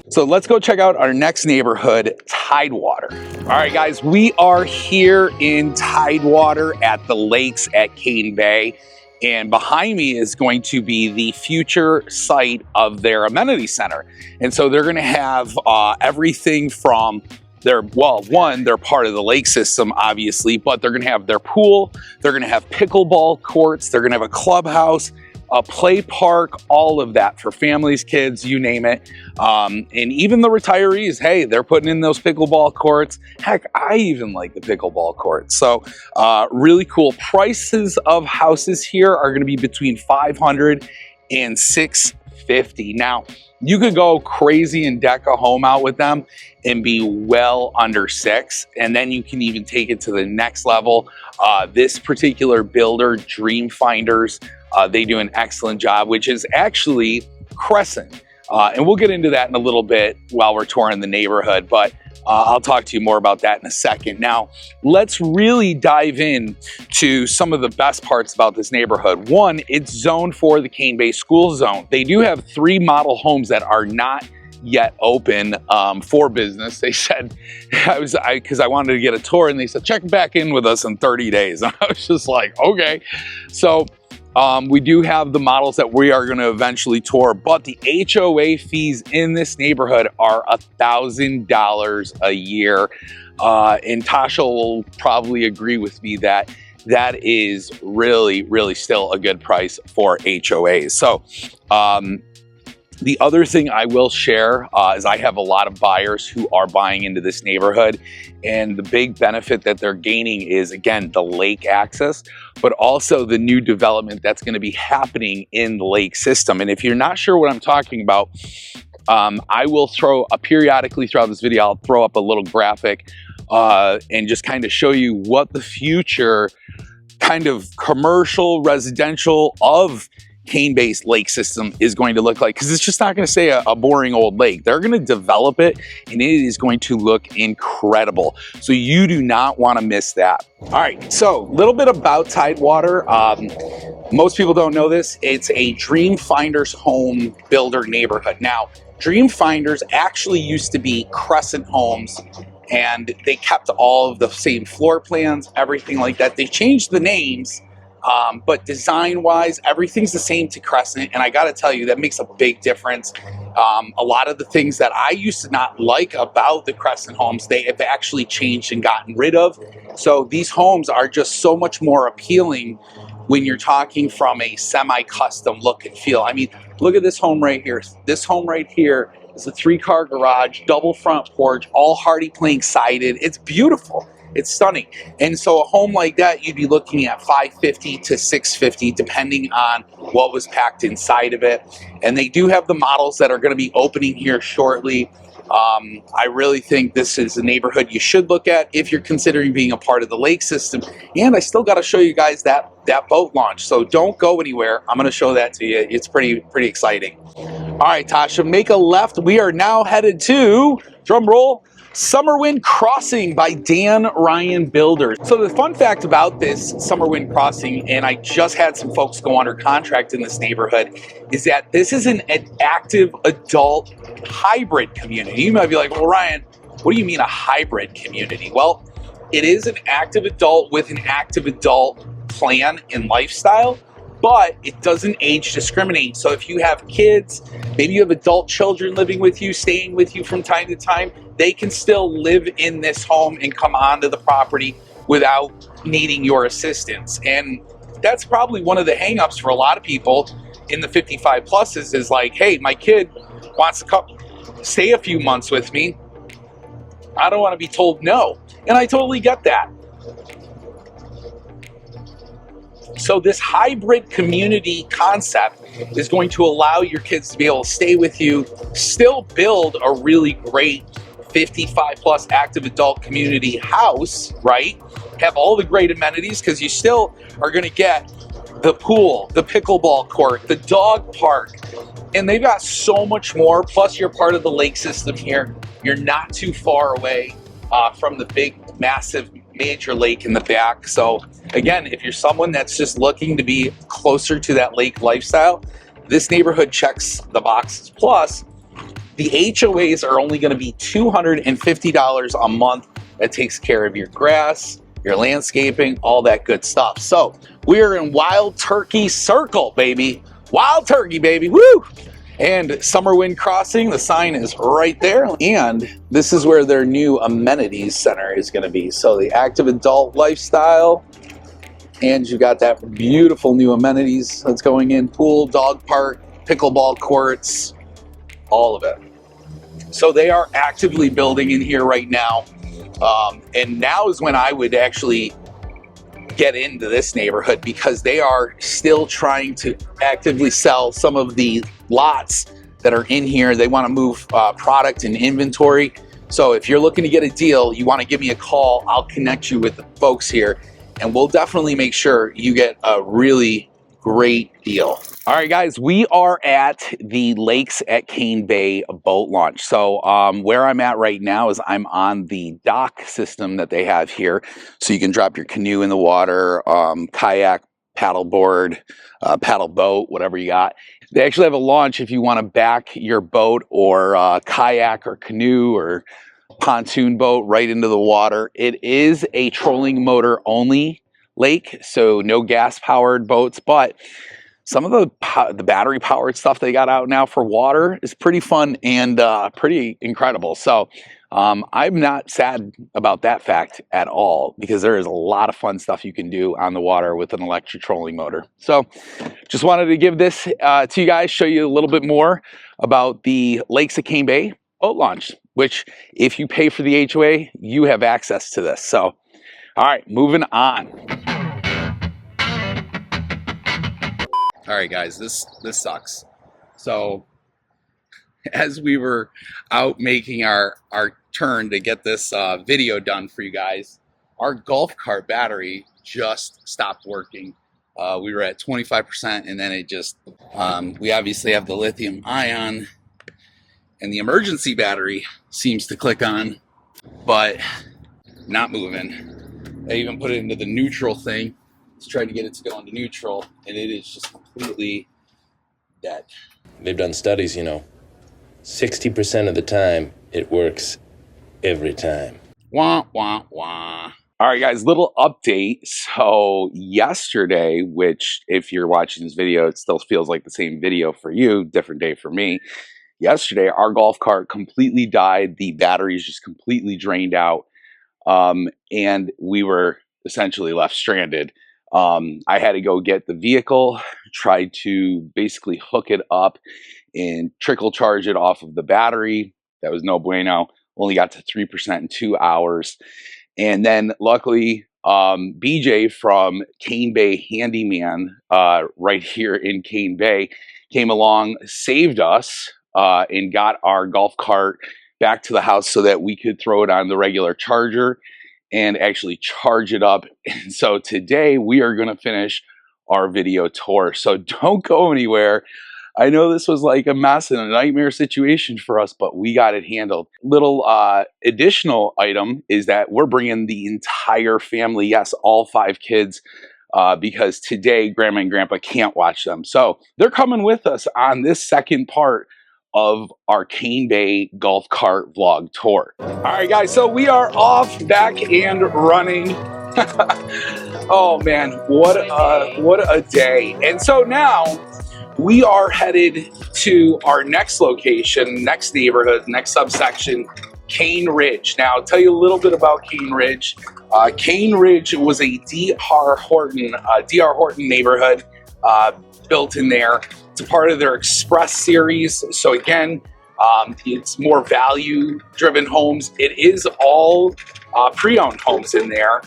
So let's go check out our next neighborhood, Tidewater. All right, guys, we are here in Tidewater at the lakes at Cane Bay. And behind me is going to be the future site of their amenity center. And so they're gonna have everything from they're part of the lake system, obviously, but they're gonna have their pool, they're gonna have pickleball courts, they're gonna have a clubhouse, a play park, all of that for families, kids, you name it. And even the retirees, hey, they're putting in those pickleball courts. Heck, I even like the pickleball courts. So really cool. Prices of houses here are gonna be between $500 and $650. Now, you could go crazy and deck a home out with them and be well under $6, and then you can even take it to the next level. This particular builder, Dream Finders, they do an excellent job, which is actually Crescent. And we'll get into that in a little bit while we're touring the neighborhood, but I'll talk to you more about that in a second. Now, let's really dive in to some of the best parts about this neighborhood. One, it's zoned for the Cane Bay School Zone. They do have 3 model homes that are not yet open for business. They said, because I wanted to get a tour, and they said, check back in with us in 30 days. And I was just like, okay. So we do have the models that we are going to eventually tour, but the HOA fees in this neighborhood are $1,000 a year. And Tasha will probably agree with me that that is really, really still a good price for HOAs. So the other thing I will share is I have a lot of buyers who are buying into this neighborhood, and the big benefit that they're gaining is, again, the lake access, but also the new development that's going to be happening in the lake system. And if you're not sure what I'm talking about, I will periodically throughout this video, I'll throw up a little graphic and just kind of show you what the future kind of commercial, residential of Cane Bay's lake system is going to look like, because it's just not going to say a boring old lake. They're going to develop it, and it is going to look incredible. So you do not want to miss that. All right, so a little bit about Tidewater. Most people don't know this. It's a Dream Finders home builder neighborhood. Now, Dream Finders actually used to be Crescent Homes, and they kept all of the same floor plans, everything like that. They changed the names, but design-wise, everything's the same to Crescent, and I gotta tell you, that makes a big difference. A lot of the things that I used to not like about the Crescent homes, they have actually changed and gotten rid of. So these homes are just so much more appealing when you're talking from a semi-custom look and feel. I mean, look at this home right here. This home right here is a 3-car garage, double front porch, all hardy plank sided. It's beautiful. It's stunning. And so a home like that, you'd be looking at $550 to $650, depending on what was packed inside of it. And they do have the models that are going to be opening here shortly. I really think this is a neighborhood you should look at if you're considering being a part of the lake system. And I still got to show you guys that boat launch. So don't go anywhere. I'm going to show that to you. It's pretty exciting. All right, Tasha, make a left. We are now headed to, drum roll, Summerwind Crossing by Dan Ryan Builders. So the fun fact about this Summerwind Crossing, and I just had some folks go under contract in this neighborhood, is that this is an active adult hybrid community. You might be like, well, Ryan, what do you mean a hybrid community? Well, it is an active adult with an active adult plan and lifestyle, but it doesn't age discriminate. So if you have kids, maybe you have adult children living with you, staying with you from time to time, they can still live in this home and come onto the property without needing your assistance. And that's probably one of the hangups for a lot of people in the 55 pluses is like, hey, my kid wants to come stay a few months with me. I don't want to be told no. And I totally get that. So this hybrid community concept is going to allow your kids to be able to stay with you, still build a really great 55 plus active adult community house, right? Have all the great amenities, because you still are going to get the pool, the pickleball court, the dog park, and they've got so much more. Plus you're part of the lake system here. You're not too far away from the big, massive, major lake in the back. So again, if you're someone that's just looking to be closer to that lake lifestyle, this neighborhood checks the boxes. Plus, the HOAs are only going to be $250 a month. That takes care of your grass, your landscaping, all that good stuff. So we are in Wild Turkey Circle, baby. Wild Turkey, baby. Woo! And Summerwind Crossing, the sign is right there. And this is where their new amenities center is going to be. So the active adult lifestyle, and you got that beautiful new amenities that's going in: pool, dog park, pickleball courts, all of it. So they are actively building in here right now. And now is when I would actually get into this neighborhood, because they are still trying to actively sell some of the lots that are in here. They want to move product and inventory. So if you're looking to get a deal, you want to give me a call. I'll connect you with the folks here, and we'll definitely make sure you get a really great deal. All right, guys, we are at the Lakes at Cane Bay boat launch. So where I'm at right now is I'm on the dock system that they have here. So you can drop your canoe in the water, kayak, paddleboard, paddle boat, whatever you got. They actually have a launch if you want to back your boat or kayak or canoe or pontoon boat right into the water. It is a trolling motor only lake, so no gas powered boats, but some of the battery powered stuff they got out now for water is pretty fun and pretty incredible. So I'm not sad about that fact at all, because there is a lot of fun stuff you can do on the water with an electric trolling motor. So just wanted to give this to you guys, show you a little bit more about the Lakes at Cane Bay boat launch, which if you pay for the HOA, you have access to this. So, all right, moving on. All right, guys, this sucks. So as we were out making our turn to get this video done for you guys, our golf cart battery just stopped working. We were at 25%, and then it just, we obviously have the lithium ion, and the emergency battery seems to click on, but not moving. I even put it into the neutral thing. Tried to get it to go into neutral, and it is just completely dead. They've done studies, 60% of the time it works every time. Wah, wah, wah. All right, guys, little update. So yesterday, which if you're watching this video, it still feels like the same video for you, different day for me. Yesterday, our golf cart completely died. The batteries just completely drained out, and we were essentially left stranded. I had to go get the vehicle, tried to basically hook it up and trickle charge it off of the battery. That was no bueno. Only got to 3% in 2 hours. And then luckily, BJ from Cane Bay Handyman, right here in Cane Bay, came along, saved us, and got our golf cart back to the house so that we could throw it on the regular charger and actually charge it up. And so today we are going to finish our video tour. So don't go anywhere. I know this was like a mess and a nightmare situation for us, but we got it handled. Little additional item is that we're bringing the entire family, yes, all 5 kids, because today Grandma and Grandpa can't watch them. So they're coming with us on this second part of our Cane Bay golf cart vlog tour. All right, guys, so we are off, back and running. Oh man, what a day. And so now we are headed to our next location, next neighborhood, next subsection, Cane Ridge. Now, I'll tell you a little bit about Cane Ridge. Cane Ridge was a D.R. Horton neighborhood built in there. It's a part of their Express series. So again, it's more value-driven homes. It is all pre-owned homes in there.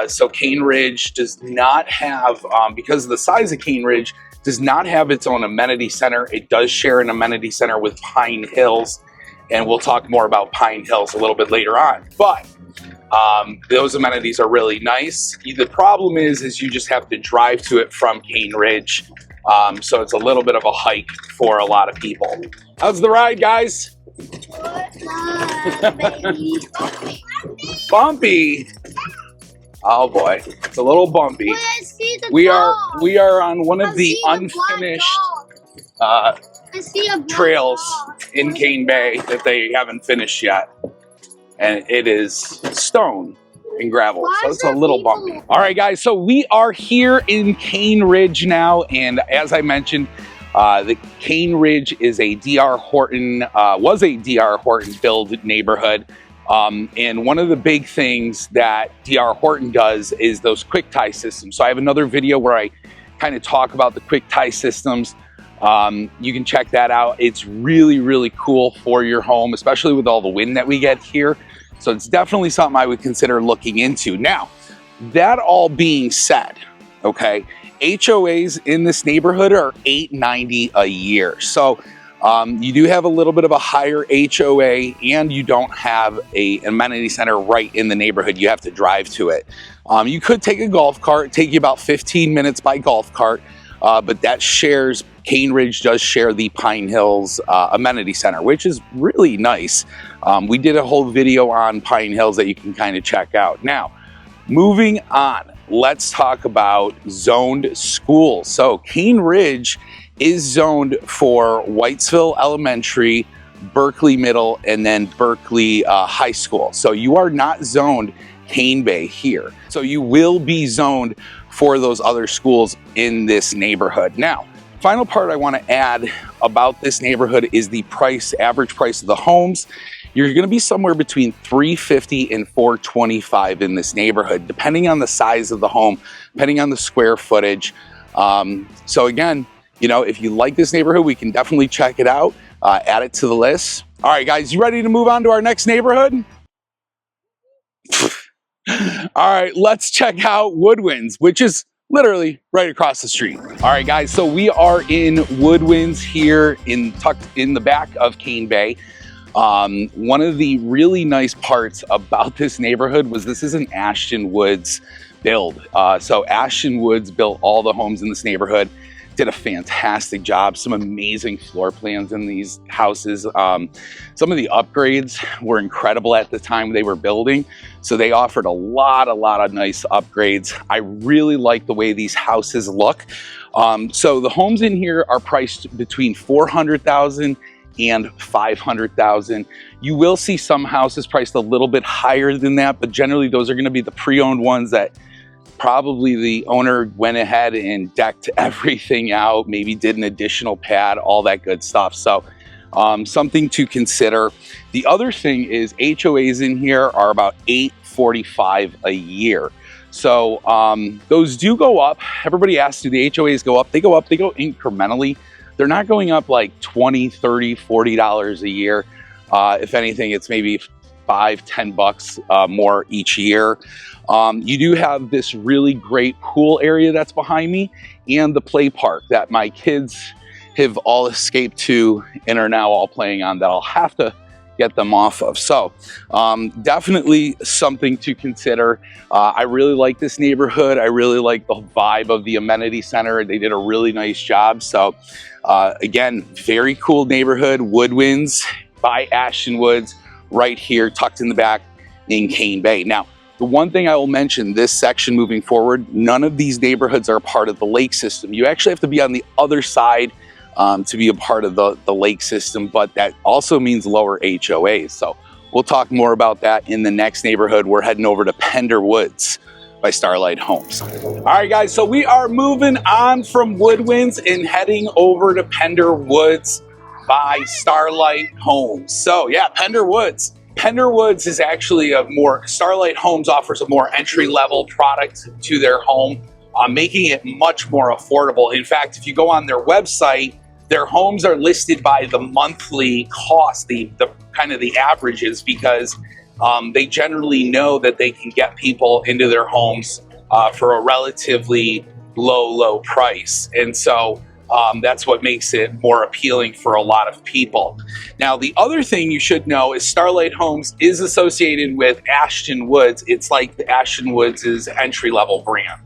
So Cane Ridge does not have, because of the size of Cane Ridge, does not have its own amenity center. It does share an amenity center with Pine Hills, and we'll talk more about Pine Hills a little bit later on. But those amenities are really nice. The problem is you just have to drive to it from Cane Ridge. So it's a little bit of a hike for a lot of people. How's the ride, guys? Bumpy. Oh boy, it's a little bumpy. We are on one of the unfinished trails in Cane Bay that they haven't finished yet, and it is stone and gravel, so it's a little bumpy. All right, guys, so we are here in Cane Ridge now, and as I mentioned, the Cane Ridge is a D.R. Horton, was a D.R. Horton build neighborhood. And one of the big things that D.R. Horton does is those quick tie systems. So I have another video where I kind of talk about the quick tie systems. You can check that out. It's really, really cool for your home, especially with all the wind that we get here. So it's definitely something I would consider looking into. Now, that all being said, okay, HOAs in this neighborhood are $890 a year. So you do have a little bit of a higher HOA, and you don't have an amenity center right in the neighborhood. You have to drive to it. You could take a golf cart, take you about 15 minutes by golf cart, but that shares, Cane Ridge does share the Pine Hills amenity center, which is really nice. We did a whole video on Pine Hills that you can kind of check out. Now, moving on, let's talk about zoned schools. So Cane Ridge is zoned for Whitesville Elementary, Berkeley Middle, and then Berkeley High School. So you are not zoned Cane Bay here. So you will be zoned for those other schools in this neighborhood. Now, final part I want to add about this neighborhood is the price, average price of the homes. You're going to be somewhere between $350 and $425 in this neighborhood, depending on the size of the home, depending on the square footage. So again, you know, if you like this neighborhood, we can definitely check it out, add it to the list. All right, guys, you ready to move on to our next neighborhood? All right, let's check out Woodwinds, which is literally right across the street. All right, guys, so we are in Woodwinds here, tucked in the back of Cane Bay. One of the really nice parts about this neighborhood was this is an Ashton Woods build. So Ashton Woods built all the homes in this neighborhood, did a fantastic job, some amazing floor plans in these houses. Some of the upgrades were incredible at the time they were building. So they offered a lot of nice upgrades. I really like the way these houses look. So the homes in here are priced between $400,000 and $500,000. You will see some houses priced a little bit higher than that, but generally those are going to be the pre-owned ones that probably the owner went ahead and decked everything out, maybe did an additional pad, all that good stuff. So something to consider. The other thing is HOAs in here are about $845 a year. So those do go up. Everybody asks, do the HOAs go up? They go up, they go incrementally. They're not going up like $20, $30, $40 a year. If anything, it's maybe $5-10 bucks more each year. You do have this really great pool area that's behind me, and the play park that my kids have all escaped to and are now all playing on that I'll have to get them off of. So definitely something to consider. I really like this neighborhood. I really like the vibe of the amenity center. They did a really nice job. So again, very cool neighborhood. Woodwinds by Ashton Woods, right here tucked in the back in Cane Bay. Now, the one thing I will mention, this section moving forward, none of these neighborhoods are part of the lake system. You actually have to be on the other side to be a part of the lake system, but that also means lower HOAs. So we'll talk more about that in the next neighborhood. We're heading over to Pender Woods by Starlight Homes. All right, guys, so we are moving on from Woodwinds and heading over to Pender Woods by Starlight Homes. So yeah, Pender Woods. Pender Woods is actually Starlight Homes offers a more entry-level product to their home, making it much more affordable. In fact, if you go on their website, their homes are listed by the monthly cost, the kind of the averages, because they generally know that they can get people into their homes for a relatively low price. And so that's what makes it more appealing for a lot of people. Now, the other thing you should know is Starlight Homes is associated with Ashton Woods. It's like the Ashton Woods' entry-level brand.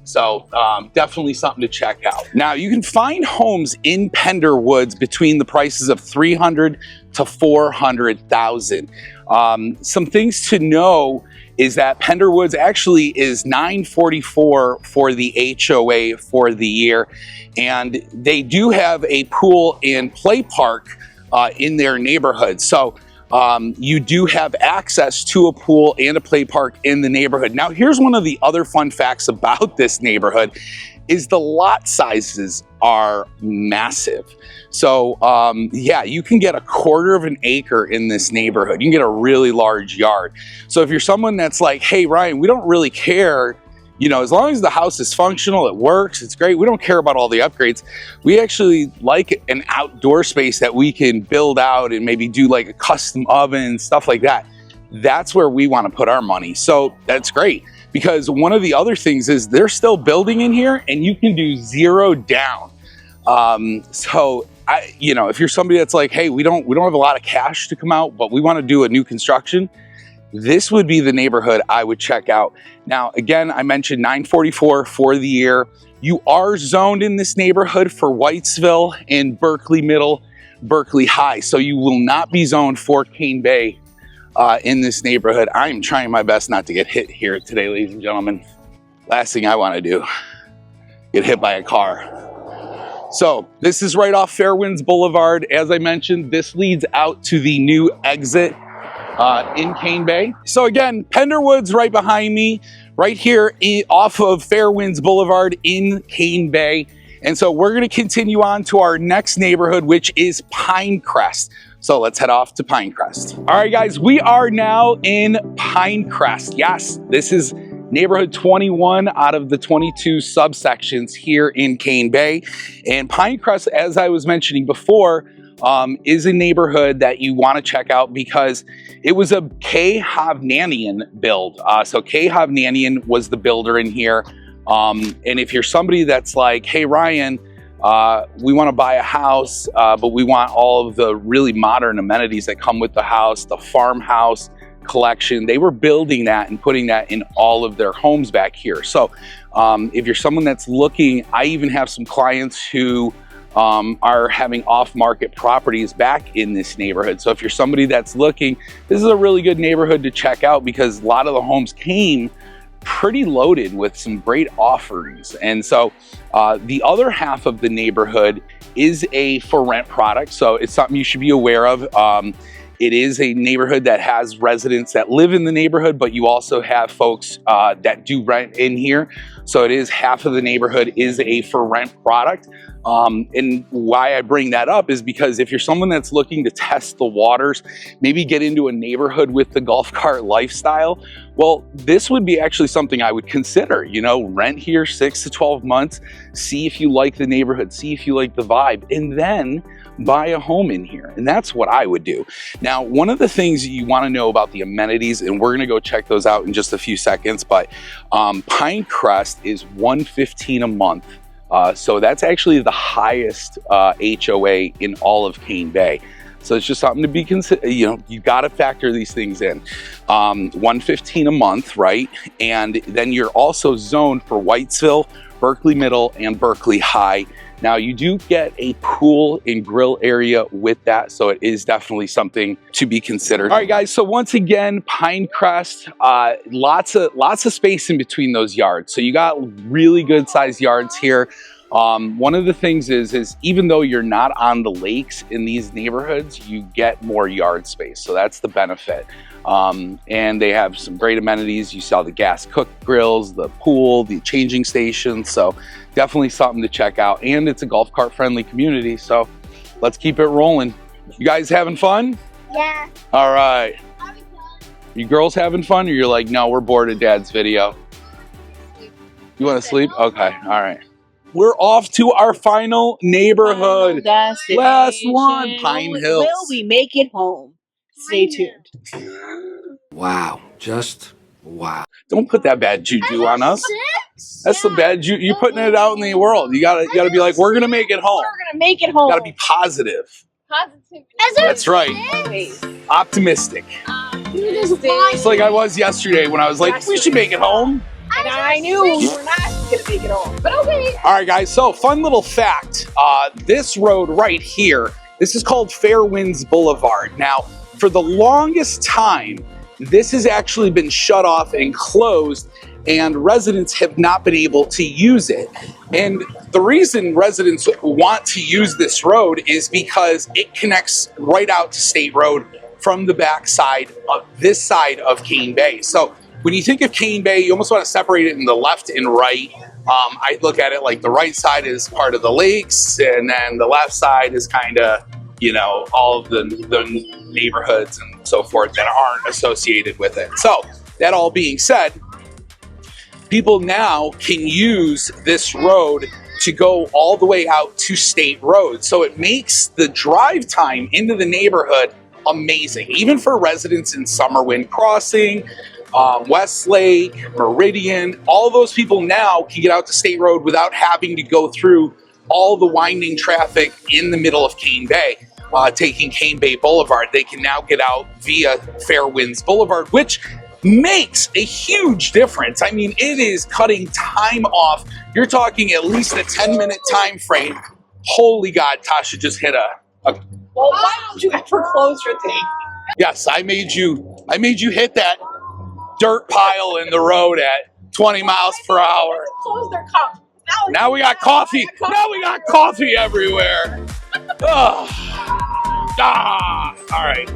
So definitely something to check out. Now, you can find homes in Pender Woods between the prices of $300,000 to $400,000. Some things to know is that Pender Woods actually is $944 for the HOA for the year, and they do have a pool and play park in their neighborhood. So you do have access to a pool and a play park in the neighborhood. Now, here's one of the other fun facts about this neighborhood is the lot sizes are massive. So yeah, you can get 1/4 of an acre in this neighborhood. You can get a really large yard. So if you're someone that's like, hey, Ryan, we don't really care, you know, as long as the house is functional, it works, it's great, we don't care about all the upgrades. We actually like an outdoor space that we can build out and maybe do like a custom oven, stuff like that. That's where we want to put our money. So that's great, because one of the other things is they're still building in here and you can do 0 down. So you know, if you're somebody that's like, hey, we don't have a lot of cash to come out, but we want to do a new construction, this would be the neighborhood I would check out. Now, again, I mentioned $944 for the year. You are zoned in this neighborhood for Whitesville and Berkeley Middle, Berkeley High. So you will not be zoned for Cane Bay in this neighborhood. I'm trying my best not to get hit here today, ladies and gentlemen. Last thing I want to do, get hit by a car. So this is right off Fairwinds Boulevard. As I mentioned, this leads out to the new exit in Cane Bay. So again, Pender Woods right behind me, right here off of Fairwinds Boulevard in Cane Bay. And so we're going to continue on to our next neighborhood, which is Pinecrest. So let's head off to Pinecrest. All right, guys, we are now in Pinecrest. Yes, this is neighborhood 21 out of the 22 subsections here in Cane Bay. And Pinecrest, as I was mentioning before, is a neighborhood that you want to check out because it was a Kay Hovnanian build. So Kay Hovnanian was the builder in here. And if you're somebody that's like, hey, Ryan, we want to buy a house, but we want all of the really modern amenities that come with the house, the farmhouse collection, they were building that and putting that in all of their homes back here. So if you're someone that's looking, I even have some clients who are having off-market properties back in this neighborhood. So if you're somebody that's looking, this is a really good neighborhood to check out because a lot of the homes came pretty loaded with some great offerings. And so the other half of the neighborhood is a for rent product. So it's something you should be aware of. It is a neighborhood that has residents that live in the neighborhood, but you also have folks that do rent in here. So it is half of the neighborhood is a for rent product. And why I bring that up is because if you're someone that's looking to test the waters, maybe get into a neighborhood with the golf cart lifestyle, well, this would be actually something I would consider. You know, rent here 6 to 12 months, see if you like the neighborhood, see if you like the vibe, and then buy a home in here. And that's what I would do. Now, one of the things you want to know about the amenities, and we're going to go check those out in just a few seconds, but Pinecrest is $115 a month. So that's actually the highest HOA in all of Cane Bay. So it's just something to be considered. You know, you got to factor these things in. $115 a month, right? And then you're also zoned for Whitesville, Berkeley Middle, and Berkeley High. Now you do get a pool and grill area with that, so it is definitely something to be considered. All right, guys. So once again, Pinecrest, lots of space in between those yards. So you got really good sized yards here. One of the things is even though you're not on the lakes in these neighborhoods, you get more yard space. So that's the benefit. And they have some great amenities. You saw the gas cook grills, the pool, the changing stations. So definitely something to check out. And it's a golf cart friendly community. So let's keep it rolling. You guys having fun? Yeah. All right. You girls having fun, or you're like, no, we're bored of Dad's video? You want to sleep? Okay. All right. We're off to our final neighborhood. Last one, Pine Hills. Will we make it home? Stay tuned. Wow. Just wow. Don't put that bad juju on us. That's the bad juju. You're putting it out in the world. You gotta be like, we're gonna make it home. We're gonna make it home. Gotta be positive. Positivity. That's right. Optimistic. It's like I was yesterday when I was like, we should make it home. And I knew we were not gonna make it home. But okay. All right, guys. So fun little fact. This road right here, this is called Fairwinds Boulevard. Now, for the longest time, this has actually been shut off and closed, and residents have not been able to use it. And the reason residents want to use this road is because it connects right out to State Road from the back side of this side of Cane Bay. So when you think of Cane Bay, you almost want to separate it in the left and right. I look at it like the right side is part of the lakes, and then the left side is kind of, you know, all of the neighborhoods and so forth that aren't associated with it. So that all being said, people now can use this road to go all the way out to State Road. So it makes the drive time into the neighborhood amazing, even for residents in Summerville Crossing, Westlake, Meridian. All those people now can get out to State Road without having to go through all the winding traffic in the middle of Cane Bay, taking Cane Bay Boulevard. They can now get out via Fairwinds Boulevard, which makes a huge difference. I mean, it is cutting time off. You're talking at least a 10-minute time frame. Holy God, Tasha just hit a well, why don't you ever close your thing? Yes, I made you hit that dirt pile in the road at 20 miles per hour. Close their cup. Now we got coffee. Now we got coffee everywhere. All right,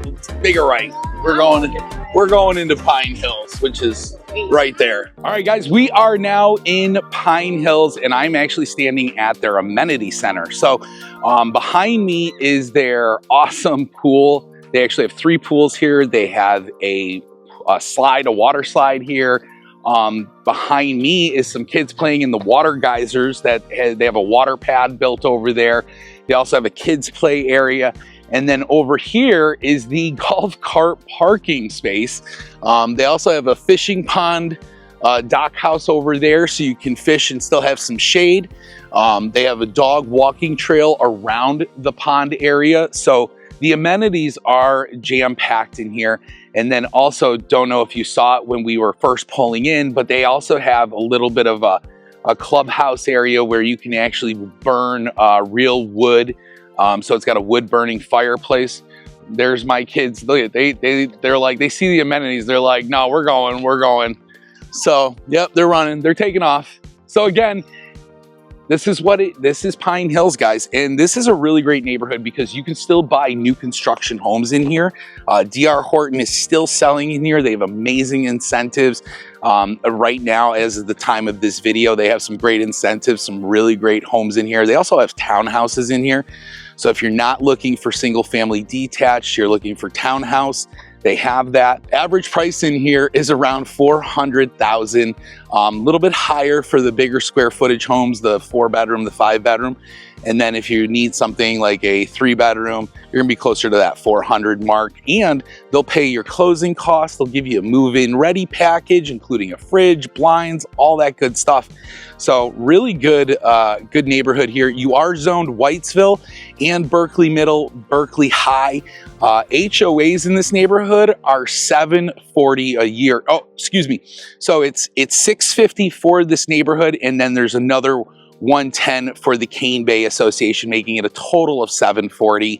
bigger right. We're going into Pine Hills, which is right there. All right, guys, we are now in Pine Hills, and I'm actually standing at their amenity center. So behind me is their awesome pool. They actually have 3 pools here. They have a water slide here. Behind me is some kids playing in the water geysers that they have a water pad built over there. They also have a kids play area. And then over here is the golf cart parking space. They also have a fishing pond dock house over there, so you can fish and still have some shade. They have a dog walking trail around the pond area. So the amenities are jam-packed in here. And then also, don't know if you saw it when we were first pulling in, but they also have a little bit of a clubhouse area where you can actually burn real wood. So it's got a wood burning fireplace. There's my kids. Look at they're like, they see the amenities. They're like, no, we're going. So yep, they're running. They're taking off. So again, this is Pine Hills, guys. And this is a really great neighborhood because you can still buy new construction homes in here. D.R. Horton is still selling in here. They have amazing incentives. Right now, as of the time of this video, they have some great incentives, some really great homes in here. They also have townhouses in here. So if you're not looking for single family detached, you're looking for townhouse, they have that. Average price in here is around $400,000, a little bit higher for the bigger square footage homes, the 4-bedroom, the 5-bedroom. And then if you need something like a 3-bedroom, you're gonna be closer to that 400 mark. And they'll pay your closing costs. They'll give you a move-in ready package, including a fridge, blinds, all that good stuff. So really good, good neighborhood here. You are zoned Whitesville and Berkeley Middle, Berkeley High. HOAs in this neighborhood are $740 a year. Oh, excuse me. So it's $650 for this neighborhood, and then there's another $110 for the Cane Bay Association, making it a total of $740.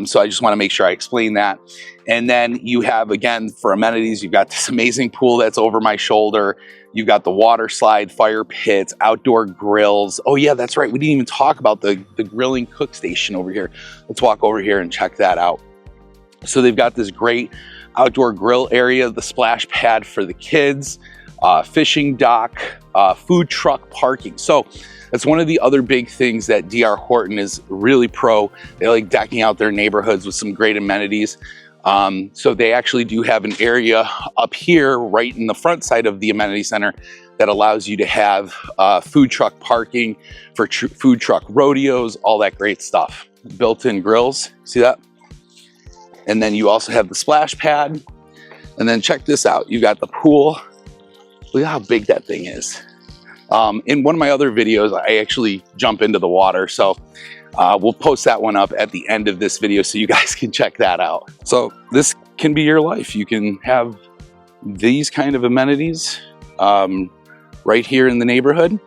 So I just want to make sure I explain that. And then you have, again, for amenities, you've got this amazing pool that's over my shoulder. You've got the water slide, fire pits, outdoor grills. Oh yeah, that's right. We didn't even talk about the grilling cook station over here. Let's walk over here and check that out. So they've got this great outdoor grill area, the splash pad for the kids, fishing dock, food truck parking. So that's one of the other big things that D.R. Horton is really pro. They like decking out their neighborhoods with some great amenities. So they actually do have an area up here right in the front side of the amenity center that allows you to have food truck parking for food truck rodeos, all that great stuff. Built-in grills, see that? And then you also have the splash pad. And then check this out. You got the pool. Look at how big that thing is. In one of my other videos, I actually jump into the water. So we'll post that one up at the end of this video so you guys can check that out. So this can be your life. You can have these kind of amenities right here in the neighborhood.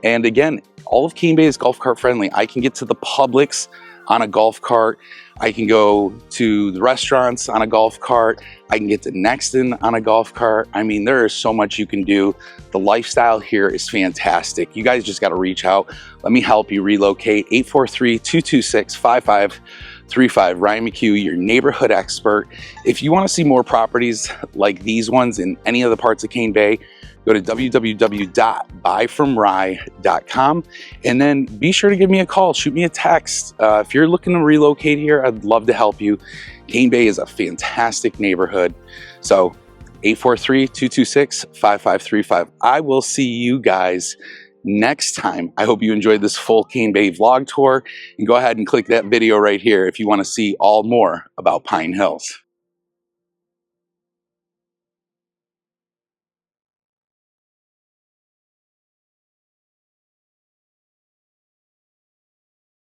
And again, all of Cane Bay is golf cart friendly. I can get to the Publix on a golf cart. I can go to the restaurants on a golf cart. I can get to Nexton on a golf cart. I mean, there is so much you can do. The lifestyle here is fantastic. You guys just got to reach out. Let me help you relocate. 843-226-5535. Ryan McHugh, your neighborhood expert. If you want to see more properties like these ones in any other parts of Cane Bay, go to www.buyfromrye.com and then be sure to give me a call, shoot me a text. If you're looking to relocate here, I'd love to help you. Cane Bay is a fantastic neighborhood. So 843-226-5535. I will see you guys next time. I hope you enjoyed this full Cane Bay vlog tour, and go ahead and click that video right here if you want to see all more about Pine Hills.